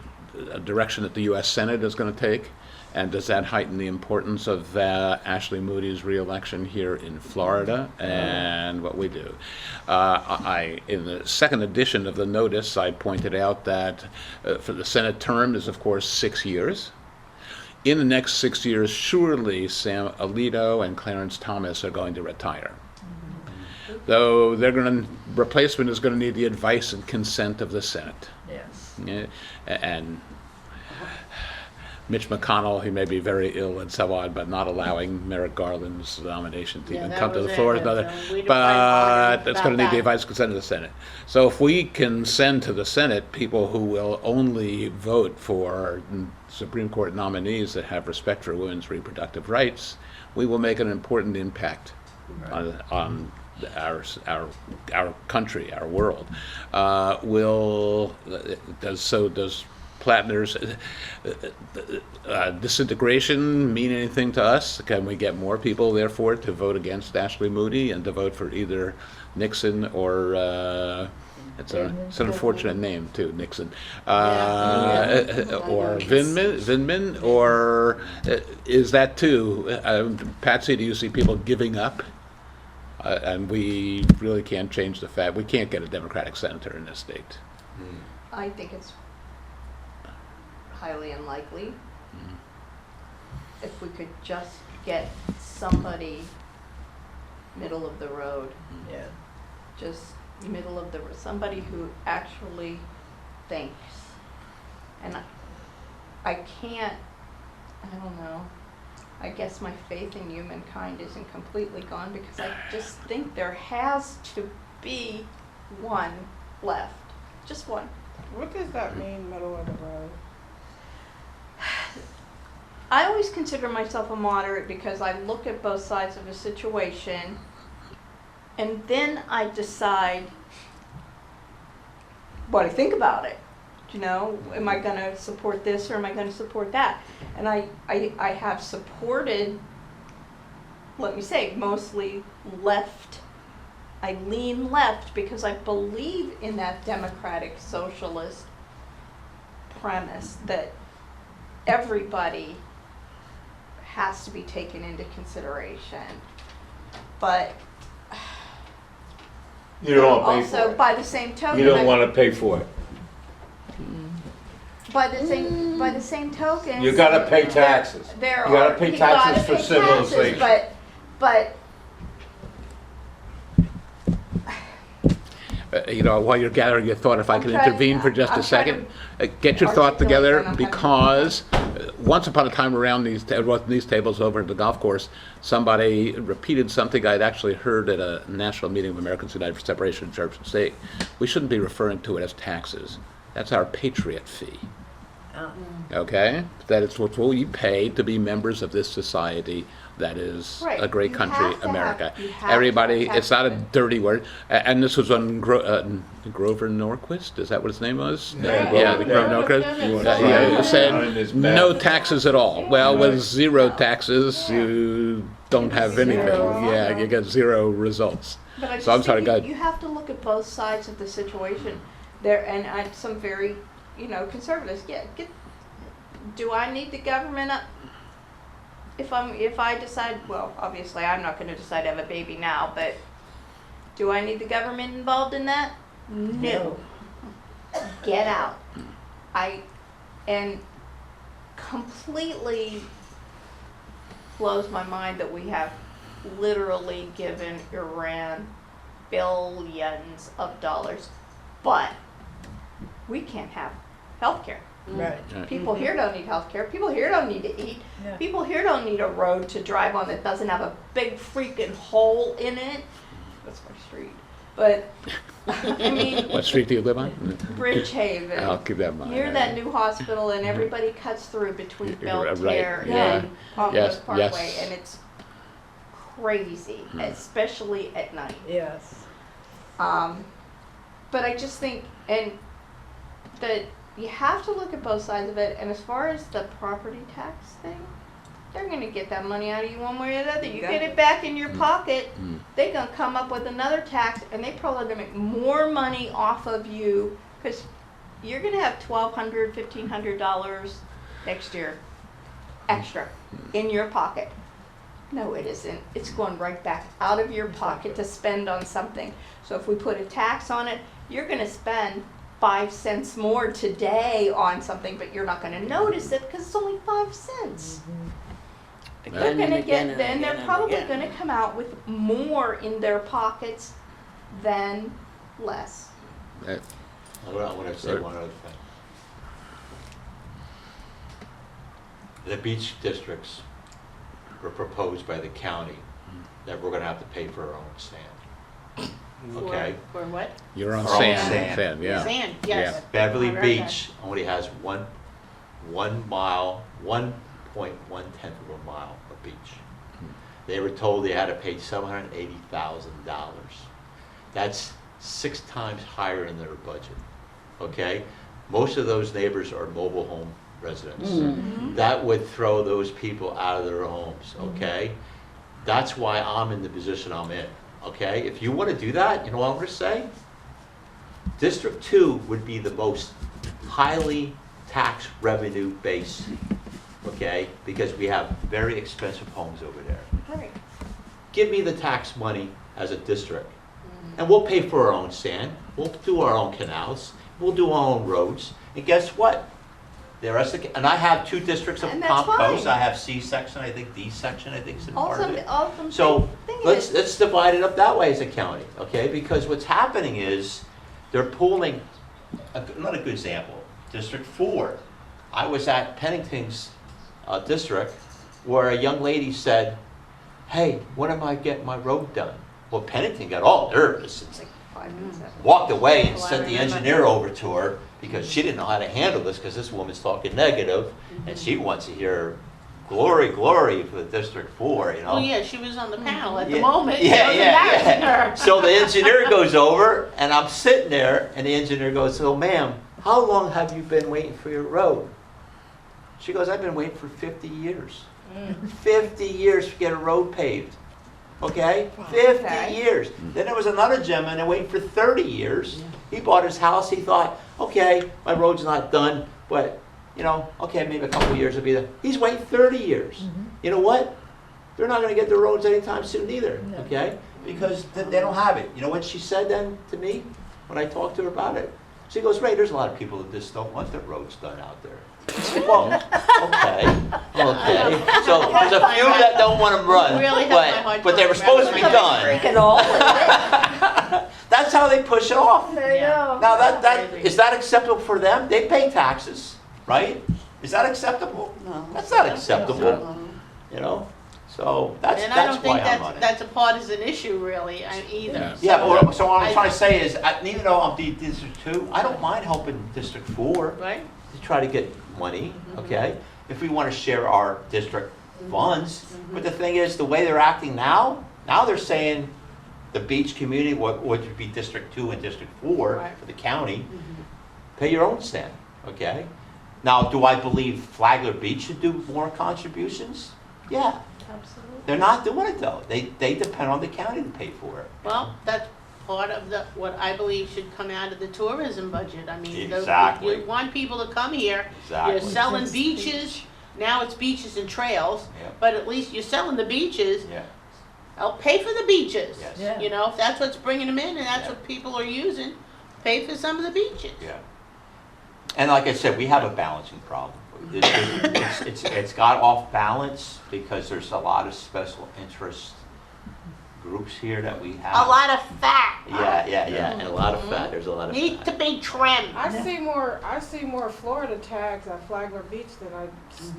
direction that the U.S. Senate is going to take? And does that heighten the importance of Ashley Moody's reelection here in Florida and what we do? In the second edition of the notice, I pointed out that for the Senate term is, of course, 6 years. In the next 6 years, surely Sam Alito and Clarence Thomas are going to retire. Though replacement is going to need the advice and consent of the Senate. Yes. Yeah, and Mitch McConnell, he may be very ill and so on, but not allowing Merrick Garland's nomination to Yeah, even that come to was the it. floor is That's, another. we'd fight But hard it's going to need about the that. advice and consent of the Senate. So if we can send to the Senate people who will only vote for Supreme Court nominees that have respect for women's reproductive rights, we will make an important impact on our country, our world. Does Plattner's disintegration mean anything to us? Can we get more people, therefore, to vote against Ashley Moody and to vote for either Nixon or it's an unfortunate name too, Nixon, or Vindman, or is that too? Patsy, do you see people giving up? And we really can't change the fact we can't get a Democratic senator in this state. I think it's highly unlikely. If we could just get somebody middle of the road, Yeah. just middle of the road, somebody who actually thinks. And I can't, I don't know, I guess my faith in humankind isn't completely gone because I just think there has to be one left, just one. What does that mean, middle of the road? I always consider myself a moderate because I look at both sides of a situation and then I decide what I think about it. You know, am I going to support this or am I going to support that? And I have supported, let me say, mostly left. I lean left because I believe in that democratic socialist premise that everybody has to be taken into consideration. But You don't pay also, for by the same token, it. You don't want to pay for it. by the same token, You gotta pay taxes. there You gotta are- pay you gotta taxes for pay taxes, civilization. but While you're gathering your thought, if I I'm can trying- intervene for just a I'm trying second, get your thought articulate together, what I'm having. because once upon a time around these tables over at the golf course, somebody repeated something I'd actually heard at a national meeting of Americans United for Separation of Church and State. We shouldn't be referring to it as taxes. That's our patriot fee. Okay? That it's what we pay to be members of this society that is Right. a great You country, have to have- America. you have to Everybody, have it's not a taxes. dirty word. And this was on Grover Norquist, is that what his name was? Yeah. Yeah, the Grover Norquist. He said, no taxes at all. Well, with zero taxes, you don't have anything. Yeah, you get zero results. But I So I'm just sorry, think go ahead. you have to look at both sides of the situation. There, and some very, conservatives. Yeah, do I need the government up? If I decide, well, obviously I'm not going to decide to have a baby now, but do I need the government involved in that? No. Get out. And completely blows my mind that we have literally given Iran billions of dollars, but we can't have health care. Right. People here don't need health care. People here don't need to eat. Yeah. People here don't need a road to drive on that doesn't have a big freaking hole in it. That's my street. But, I mean, What street do you live on? Bridgehaven. I'll keep that in mind. Near that new hospital, and everybody cuts through between You're right, Belterre yeah. and Palm Yes, Coast Parkway, yes. and it's crazy, especially at night. Yes. But I just think, and that you have to look at both sides of it. And as far as the property tax thing, they're gonna get that money out of you one way or the other. You get it back in your pocket, they're gonna come up with another tax, and they probably gonna make more money off of you, because you're gonna have $1,200, $1,500 next year extra in your pocket. No, it isn't. It's going right back out of your pocket to spend on something. So if we put a tax on it, you're gonna spend 5 cents more today on something, but you're not gonna notice it because it's only 5 cents. They're Again gonna and again get, and then they're again and probably again. gonna come out with more in their pockets than less. Uh, I want to say one other thing. The beach districts were proposed by the county that we're gonna have to pay for our own sand. Okay? For what? You're on Our own sand, sand. yeah. Sand, yes. Beverly I heard that. Beach only has one mile, 1.1 of a mile of beach. They were told they had to pay $780,000. That's 6 times higher in their budget, okay? Most of those neighbors are mobile home residents. That would throw those people out of their homes, okay? That's why I'm in the position I'm in, okay? If you want to do that, you know what I'm going to say? District 2 would be the most highly tax revenue base, okay? Because we have very expensive homes over there. Right. Give me the tax money as a district, and we'll pay for our own sand, we'll do our own canals, we'll do our own roads, and guess what? The rest of, and I have 2 districts of And that's Palm Coast. fine. I have C section, I think D section, I think is a part of it. All of them. So thing let's is, divide it up that way as a county, okay? Because what's happening is they're pooling. Another good example, District 4. I was at Pennington's district where a young lady said, "Hey, when am I getting my road done?" Well, Pennington got all nervous and 5 and 7. walked away and Oh, I sent the remember. engineer over to her because she didn't know how to handle this because this woman's talking negative and she wants to hear glory, glory for the District 4, you know. Oh, yeah, she was on the panel at the Yeah, moment. Yeah, It was yeah, embarrassing yeah. her. So the engineer goes over and I'm sitting there and the engineer goes, "So ma'am, how long have you been waiting for your road?" She goes, "I've been waiting for 50 years. 50 years to get a road paved." Okay? 50 Okay. years. Then there was another gentleman that waited for 30 years. He bought his house. He thought, okay, my road's not done, but, you know, okay, maybe a couple of years will be there. He's waiting 30 years. You know what? They're not going to get their roads anytime soon either, okay? Because they don't have it. You know what she said then to me when I talked to her about it? She goes, "Ray, there's a lot of people that just don't want their roads done out there." Well, okay. So there's a few that don't want them run, Really have my but they were hard supposed to be time done. Freaking all of it. That's how they push it off. I know. Now is that acceptable for them? They pay taxes, right? Is that acceptable? No. That's not acceptable, you know? So that's And I don't why think I'm on it. that's a partisan issue really, either. Yeah. Yeah, but so what I'm trying to say is, even though I'm District 2, I don't mind helping District 4 Right? to try to get money, okay? If we want to share our district funds. But the thing is, the way they're acting now they're saying the beach community, what would be District 2 and District 4 Right. for the county, pay your own stand, okay? Now, do I believe Flagler Beach should do more contributions? Yeah. Absolutely. They're not doing it though. They depend on the county to pay for it. Well, that's part of what I believe should come out of the tourism budget. I mean, Exactly. you want people to come here. Exactly. You're selling beaches. Now it's beaches and trails, Yep. but at least you're selling the beaches. Yeah. I'll pay for the beaches. Yes. Yeah. You know, if that's what's bringing them in and that's Yeah. what people are using, pay for some of the beaches. Yeah. And like I said, we have a balancing problem it's got off balance because there's a lot of special interest groups here that we have. A lot of fat. Yeah, and a lot of fat, there's a lot of Need fat. to be trimmed. I see more Florida tags at Flagler Beach than I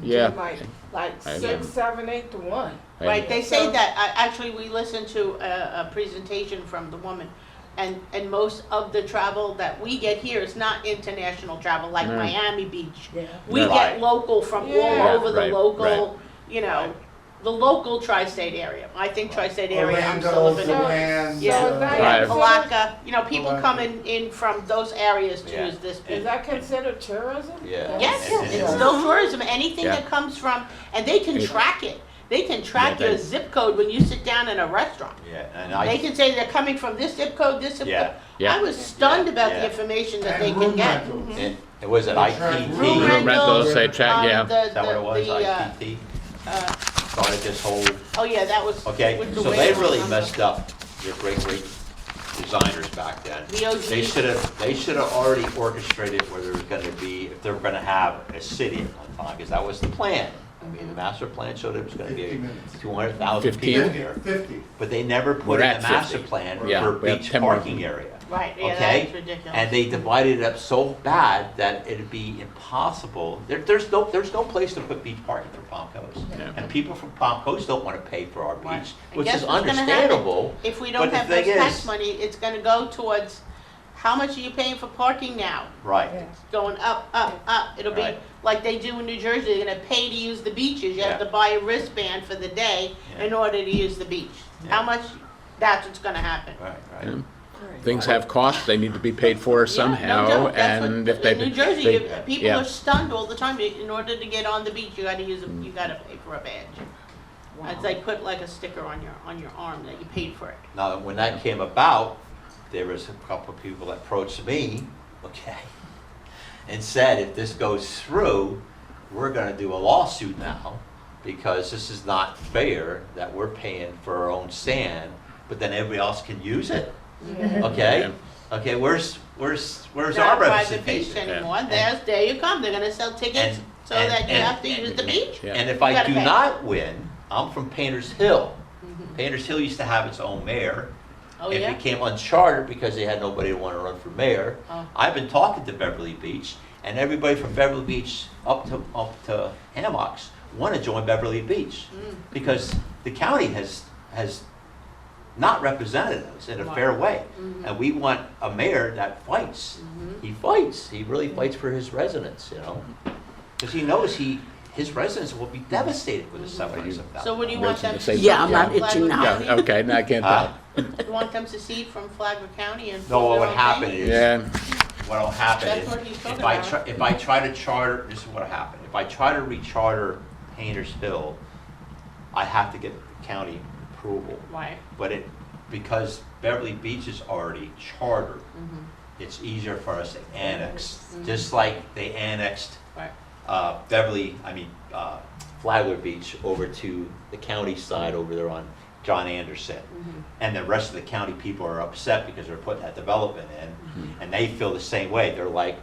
Yeah. do like I 6, agree. 7, 8 to 1. Right, they say So- that, actually, we listened to a presentation from the woman, and most of the travel that we get here is not international travel, like No. Miami Beach. Yeah. We No. get Right. local from all Yeah. over the Right, local, you know, Right. the local tri-state area. I think tri-state area, I'm Orlando, Sullivan. Luann. Yeah. So is that Right. considered- Malacca, you know, people Malacca. coming in from those areas to Yeah. use this Is beach. that considered tourism? Yeah. Yes, Yeah. it's still tourism, anything Yeah. that comes from, and they can It- track it. They can track Yeah, your they- zip code when you sit down in a restaurant. Yeah, and They I, can say they're coming from this zip code, this zip Yeah. code. Yeah. I was stunned about Yeah. the information that And they can room get. rentals. it was it They track ITT? room Room rentals, they track, yeah. Is that what it was, ITT? uh, Started this whole, Oh, yeah, that was. okay, with the so they whale really on messed up your great designers back then. The OG. They should have already orchestrated where there was gonna be, if they were gonna have a city at one time, because that was the plan. I mean, the master plan showed it was gonna 50 be minutes. 200,000 15? people here. 50. But they never put We're in at the master 50. plan Yeah, for we have beach 10 more. parking area. Right, yeah, Okay? that's ridiculous. And they divided it up so bad that it'd be impossible. There's no place to put beach parking for Palm Coast. Yeah. And people from Palm Coast don't want to pay for our Right. beach, And which guess is what's gonna happen? understandable. If we but don't the have those thing tax is- money, it's gonna go towards, how much are you paying for parking now? Right. Yeah. It's going up, up, up. It'll be Right. like they do in New Jersey, they're gonna pay to use the beaches. You have Yeah. to buy a wristband for the day Yeah. in order to use the beach. Yeah. How much? That's what's gonna happen. Right, Yeah. right. Things have costs, they need to be paid for Yeah, no somehow, doubt. That's what- and if they. in New Jersey, they- people yeah. are stunned all the time. In order to get on the beach, you gotta use you gotta pay for a badge. It's like put like a sticker on your arm that you paid for it. Now, when that came about, there was a couple of people that approached me, okay, and said, if this goes through, we're gonna do a lawsuit now, because this is not fair that we're paying for our own sand, but then everybody else can use it, okay? Okay, where's our Not a private beach representation? anymore. There you come. They're gonna sell tickets so that you have to use the beach. Yeah. And if You I gotta do pay. not win, I'm from Painters Hill. Painters Hill used to have its own mayor. Oh, It yeah? became uncharted because they had nobody to want to run for mayor. Oh. I've been talking to Beverly Beach, and everybody from Beverly Beach up to Hammocks want to join Beverly Beach Mm. because the county has not represented us in a fair way, Mhm. and we want a mayor that fights. Mhm. He fights. He really fights for his residents, you know, because he knows his residents will be devastated with the $7,000. So what do you want them to Same see? Yeah, I'm not from itching Flagler now. Yeah, County? okay, now I can't Huh? tell. You want them to see from Flagler County and? No, pull what their would own happen thing? is, Yeah, what'll happen That's is, what he's talking if I about. if I try to charter, this is what'll happen. If I try to recharter Painters Hill, I have to get the county approval. Right. But because Beverly Beach is already chartered, Mhm. it's easier for us to annex, Mhm. just like they annexed Right. Flagler Beach over to the county side over there on John Anderson. Mhm. And the rest of the county people are upset because they're putting that development in, and they feel the same way. They're like,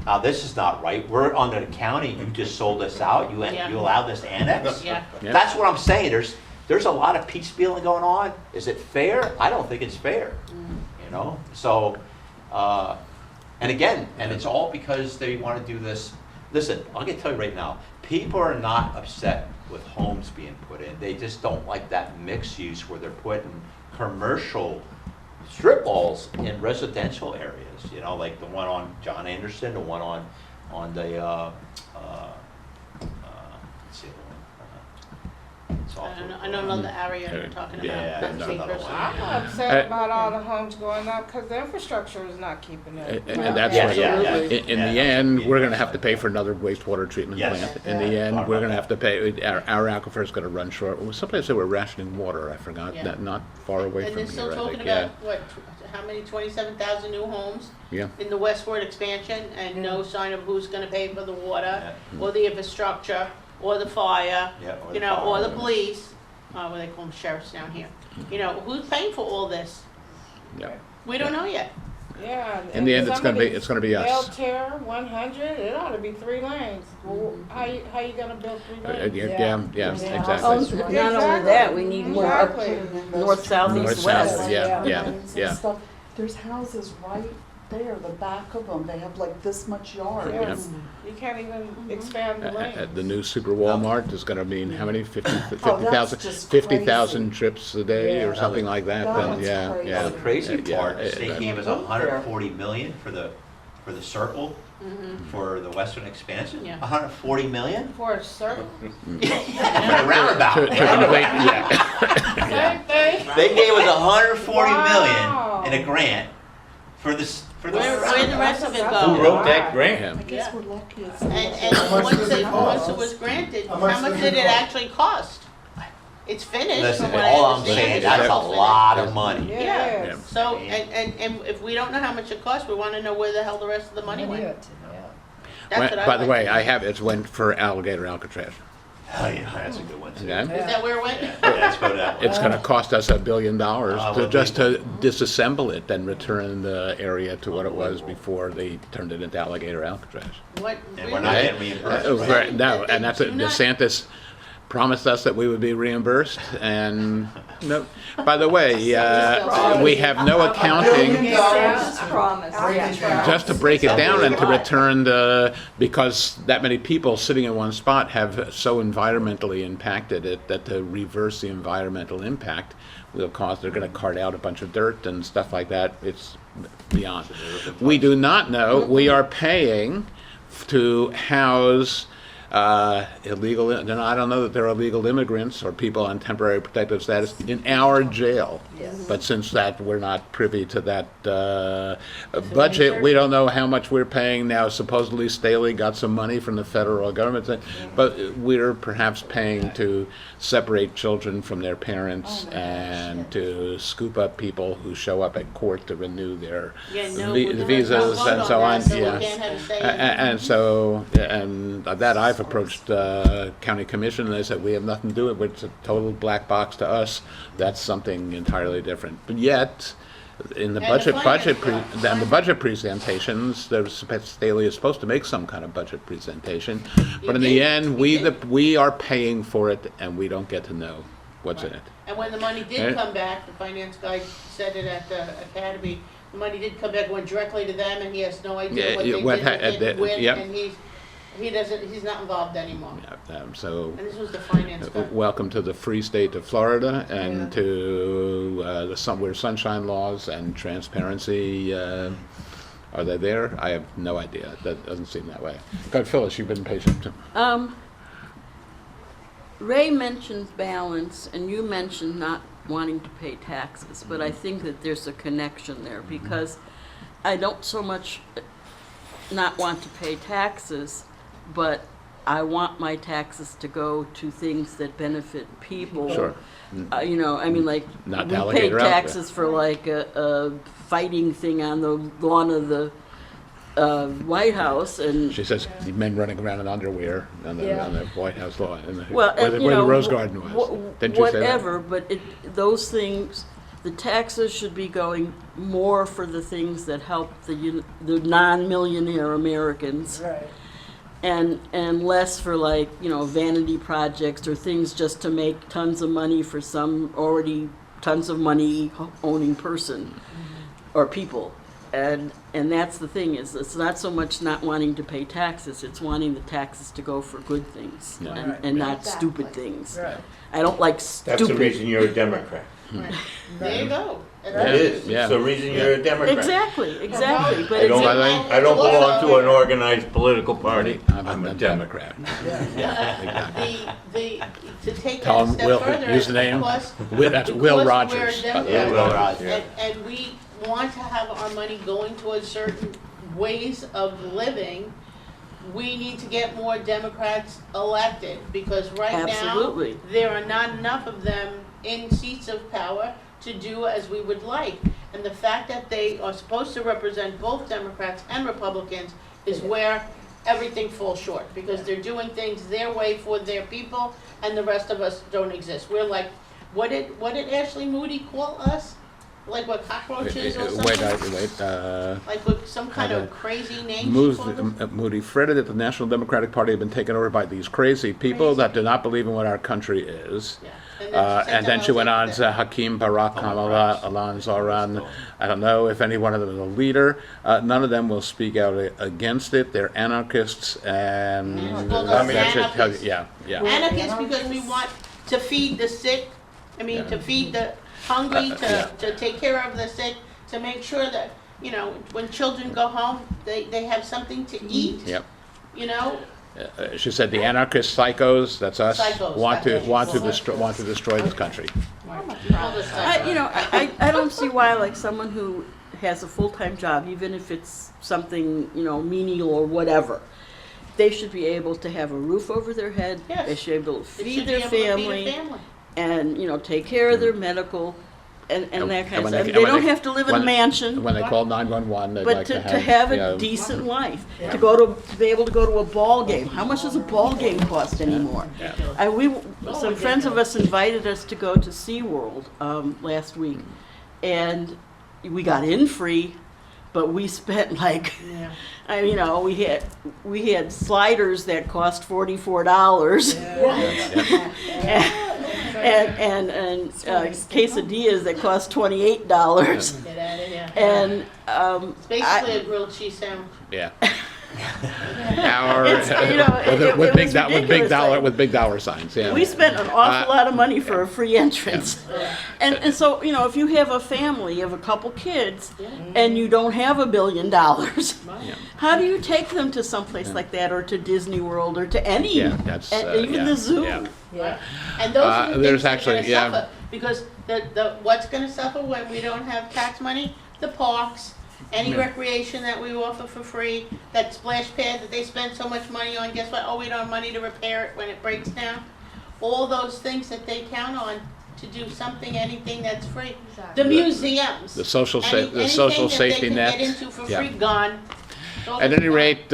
now this is not right. We're under the county, you just sold us out, you Yeah. allowed this to annex? Yeah. Yeah. That's what I'm saying, there's a lot of peace feeling going on. Is it fair? I don't think it's fair, you know? So, and again, and it's all because they want to do this. Listen, I'm gonna tell you right now, people are not upset with homes being put in. They just don't like that mixed use where they're putting commercial strip malls in residential areas, you know, like the one on John Anderson, the one on the, let's see, it's off of, I don't know the area you're talking about. Yeah, That's no, no, St. no. Christopher. I'm upset about all the homes going up because the infrastructure is not keeping it. and that's Yeah, what, yeah, yeah. in the Yeah. end, we're gonna have to pay for another wastewater treatment Yes. plant. In the Yeah. end, we're gonna have to pay, our aquifer's gonna run short. Someplace they were rationing water, I forgot, Yeah. not far away And from they're still here, I talking think, yeah. about, what, how many, 27,000 new homes Yeah, in the westward expansion, and no sign of who's gonna pay for the water, Yeah. or the infrastructure, or the fire, Yeah, or you the know, or fire. the police, what do they call them, sheriffs down here. You know, who's paying for all this? yeah. We don't know yet. Yeah. In the end, it's gonna be, somebody's it's gonna be us. Belterra, 100, it ought to be 3 lanes. Well, how you gonna build 3 lanes? Yeah, Yeah. exactly. Oh, not only that, we need more up Exactly. north, south, North, east, south, west. yeah. And stuff. There's houses right there, the back of them, they have like this much yard. Yeah. Yes. You can't even expand the lanes. The new super Walmart is gonna mean how many, 50,000 that's just 50,000 crazy. trips a day or Yeah. something like that, then, That's yeah, crazy. yeah. Well, the crazy Yeah, part is they yeah. gave us Move there. 140 million for the circle, for the western expansion. Yeah. 140 million For a circle, for the roundabout. To complete, yeah. same thing. They gave us 140 Wow. million in a grant for this for the Where'd the roundabout. rest of it Who go? Who wrote that Yeah. grant? I guess we're lucky it's. And How much once does it cost? it was granted, How how much much does did it it cost? actually cost? It's finished Listen, from what I all I'm understand. saying, It's that's a finished. lot of money. Yeah. Yeah. So, and if we don't know how much it costs, we wanna know where the hell the rest of the money went. That's what I By the like way, to I know. have, it's went for alligator Alcatraz. Oh yeah, that's a good one too. Okay? Is that where it went? Yeah, let's go to that one. It's gonna cost us $1 billion well, just to disassemble it and return the area to what it was before they turned it into alligator Alcatraz. What? And we're not really? getting reimbursed. No, and that's it. Do not- DeSantis promised us that we would be reimbursed, and no. By the way, we have no accounting. $1 Promise. Break it down. Just to break it down and to return because that many people sitting in one spot have so environmentally impacted it that to reverse the environmental impact will cause, they're gonna cart out a bunch of dirt and stuff like that. It's beyond. We do not know, we are paying to house illegal, and I don't know that they're illegal immigrants or people on temporary protective status in our jail. But since that, we're not privy to that budget, we don't know how much we're paying now. Supposedly Staley got some money from the federal government, but we're perhaps paying to separate children from their parents and to scoop up people who show up at court to renew their Yeah, no, we're not visas vote and so that, on, so we yeah. can't have a say. And so, and that I've approached county commission, and they said, we have nothing to do with it, it's a total black box to us. That's something entirely different. But yet, in the And the budget finance presentations, Staley is supposed to make some kind of budget presentation. He But in the did. end, He did. we are paying for it, and we don't get to know what's in it. And when the money Right. did come back, the finance guy said it at the academy, the money did come back, went directly to them, and he has no Yeah, idea what yeah, they what did ha- with it, when, yep. and he's not involved anymore. So. And this was the finance guy. Welcome to the free state of Florida and to where sunshine laws and transparency, are they there? I have no idea. That doesn't seem that way. God, Phyllis, you've been patient. Ray mentioned balance, and you mentioned not wanting to pay taxes, but I think that there's a connection there, because I don't so much not want to pay taxes, but I want my taxes to go to things that benefit people. Sure. You know, I mean, like, Not we paid alligator out there. taxes for like a fighting thing on the lawn of the White House, and She says the men running around in underwear on the White House lawn, well, where and, the you know, Rose Garden was. Didn't you say that? whatever, but those things, the taxes should be going more for the things that help the non-millionaire Americans, Right. and less for, like, you know, vanity projects or things just to make tons of money for some already tons of money owning person or people. And that's the thing, is it's not so much not wanting to pay taxes, it's wanting the taxes to go for good things Yeah. Right. and not Exactly. stupid things. Right. I don't like That's stupid. the reason you're a Democrat. Right. There you go. And It that's- is. Yeah. It's the reason you're a Democrat. Exactly. But I it's don't, I don't belong to an organized political party. I'm a Democrat. To take Tell that a him, step Will, further, use the name. because- That's Will because Rogers. we're by the way. Democrats, Will Rogers. and we want to have our money going towards certain ways of living, we need to get more Democrats elected, because right now, Absolutely. there are not enough of them in seats of power to do as we would like. And the fact that they are supposed to represent both Democrats and Republicans is where everything falls short, because they're doing things their way for their people, and the rest of us don't exist. We're like, what did Ashley Moody call us? Like what, cockroaches or Wait, something? Like with some kind of crazy name she called them? Moody fretted that the National Democratic Party had been taken over by these crazy people that do not believe in what our country is. Yeah. And then she went on to Hakeem Barak Kamala right. Alan Zoran. I don't know if any one of them is a leader. None of them will speak out against it. They're anarchists, and Well, that they're should tell you. anarchists. Yeah. Anarchists because we want to feed the sick, to feed the hungry, to take care of the sick, to make sure that, when children go home, they have something to eat, Yep. you know? She said the anarchist psychos, that's us, Psychos, want to that's it. want to destroy this country. All this stuff. I don't see why, like, someone who has a full-time job, even if it's something, menial or whatever, they should be able to have a roof over their head. Yes. They should be able to They feed should be their able to feed a family family. and, take care of their medical and that kind of when stuff. they- They when don't they- have to live in a when- mansion. When they call 911, they'd But like to have a decent life, to be able to go to a ball game. How much does a ball game cost anymore? Some friends of us invited us to go to SeaWorld last week, and we got in free, but we spent like, we had sliders that cost $44. And quesadillas that cost $28. Get out of here. And It's basically a grilled cheese sandwich. Yeah. It's, it with was ridiculous. with big dollar signs. Yeah. We spent an awful lot of money for a free entrance. And so, if you have a family of a couple kids and you don't have $1 billion, how do you take them to someplace like that, or to Disney World, or to any, even the zoo? Yeah. And those are the There's things that are actually- gonna suffer, because the what's gonna suffer when we don't have tax money? The parks, any recreation that we offer for free, that splash pad that they spend so much money on, guess what? Oh, we don't have money to repair it when it breaks down. All those things that they count on to do something, anything that's free. The museums. The social anything safety net. that they can get into for Yeah. free, gone. At any rate,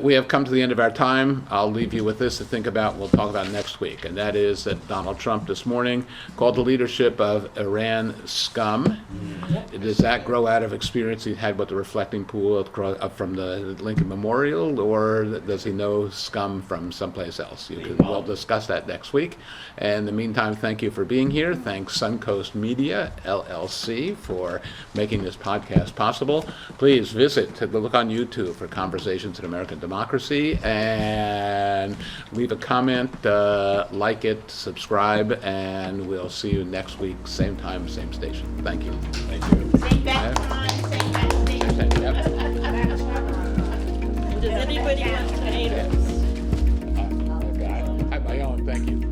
we have come to the end of our time. I'll leave you with this to think about. We'll talk about next week, and that is that Donald Trump this morning called the leadership of Iran scum. Does that grow out of experience he had with the reflecting pool from the Lincoln Memorial, or does he know scum from someplace else? We'll discuss that next week. And in the meantime, thank you for being here. Thanks Suncoast Media, LLC, for making this podcast possible. Please look on YouTube for Conversations in American Democracy, and leave a comment, like it, subscribe, and we'll see you next week, same time, same station. Thank you. Thank you. Same back time, same back station. Does anybody want tomatoes? I have my own, thank you.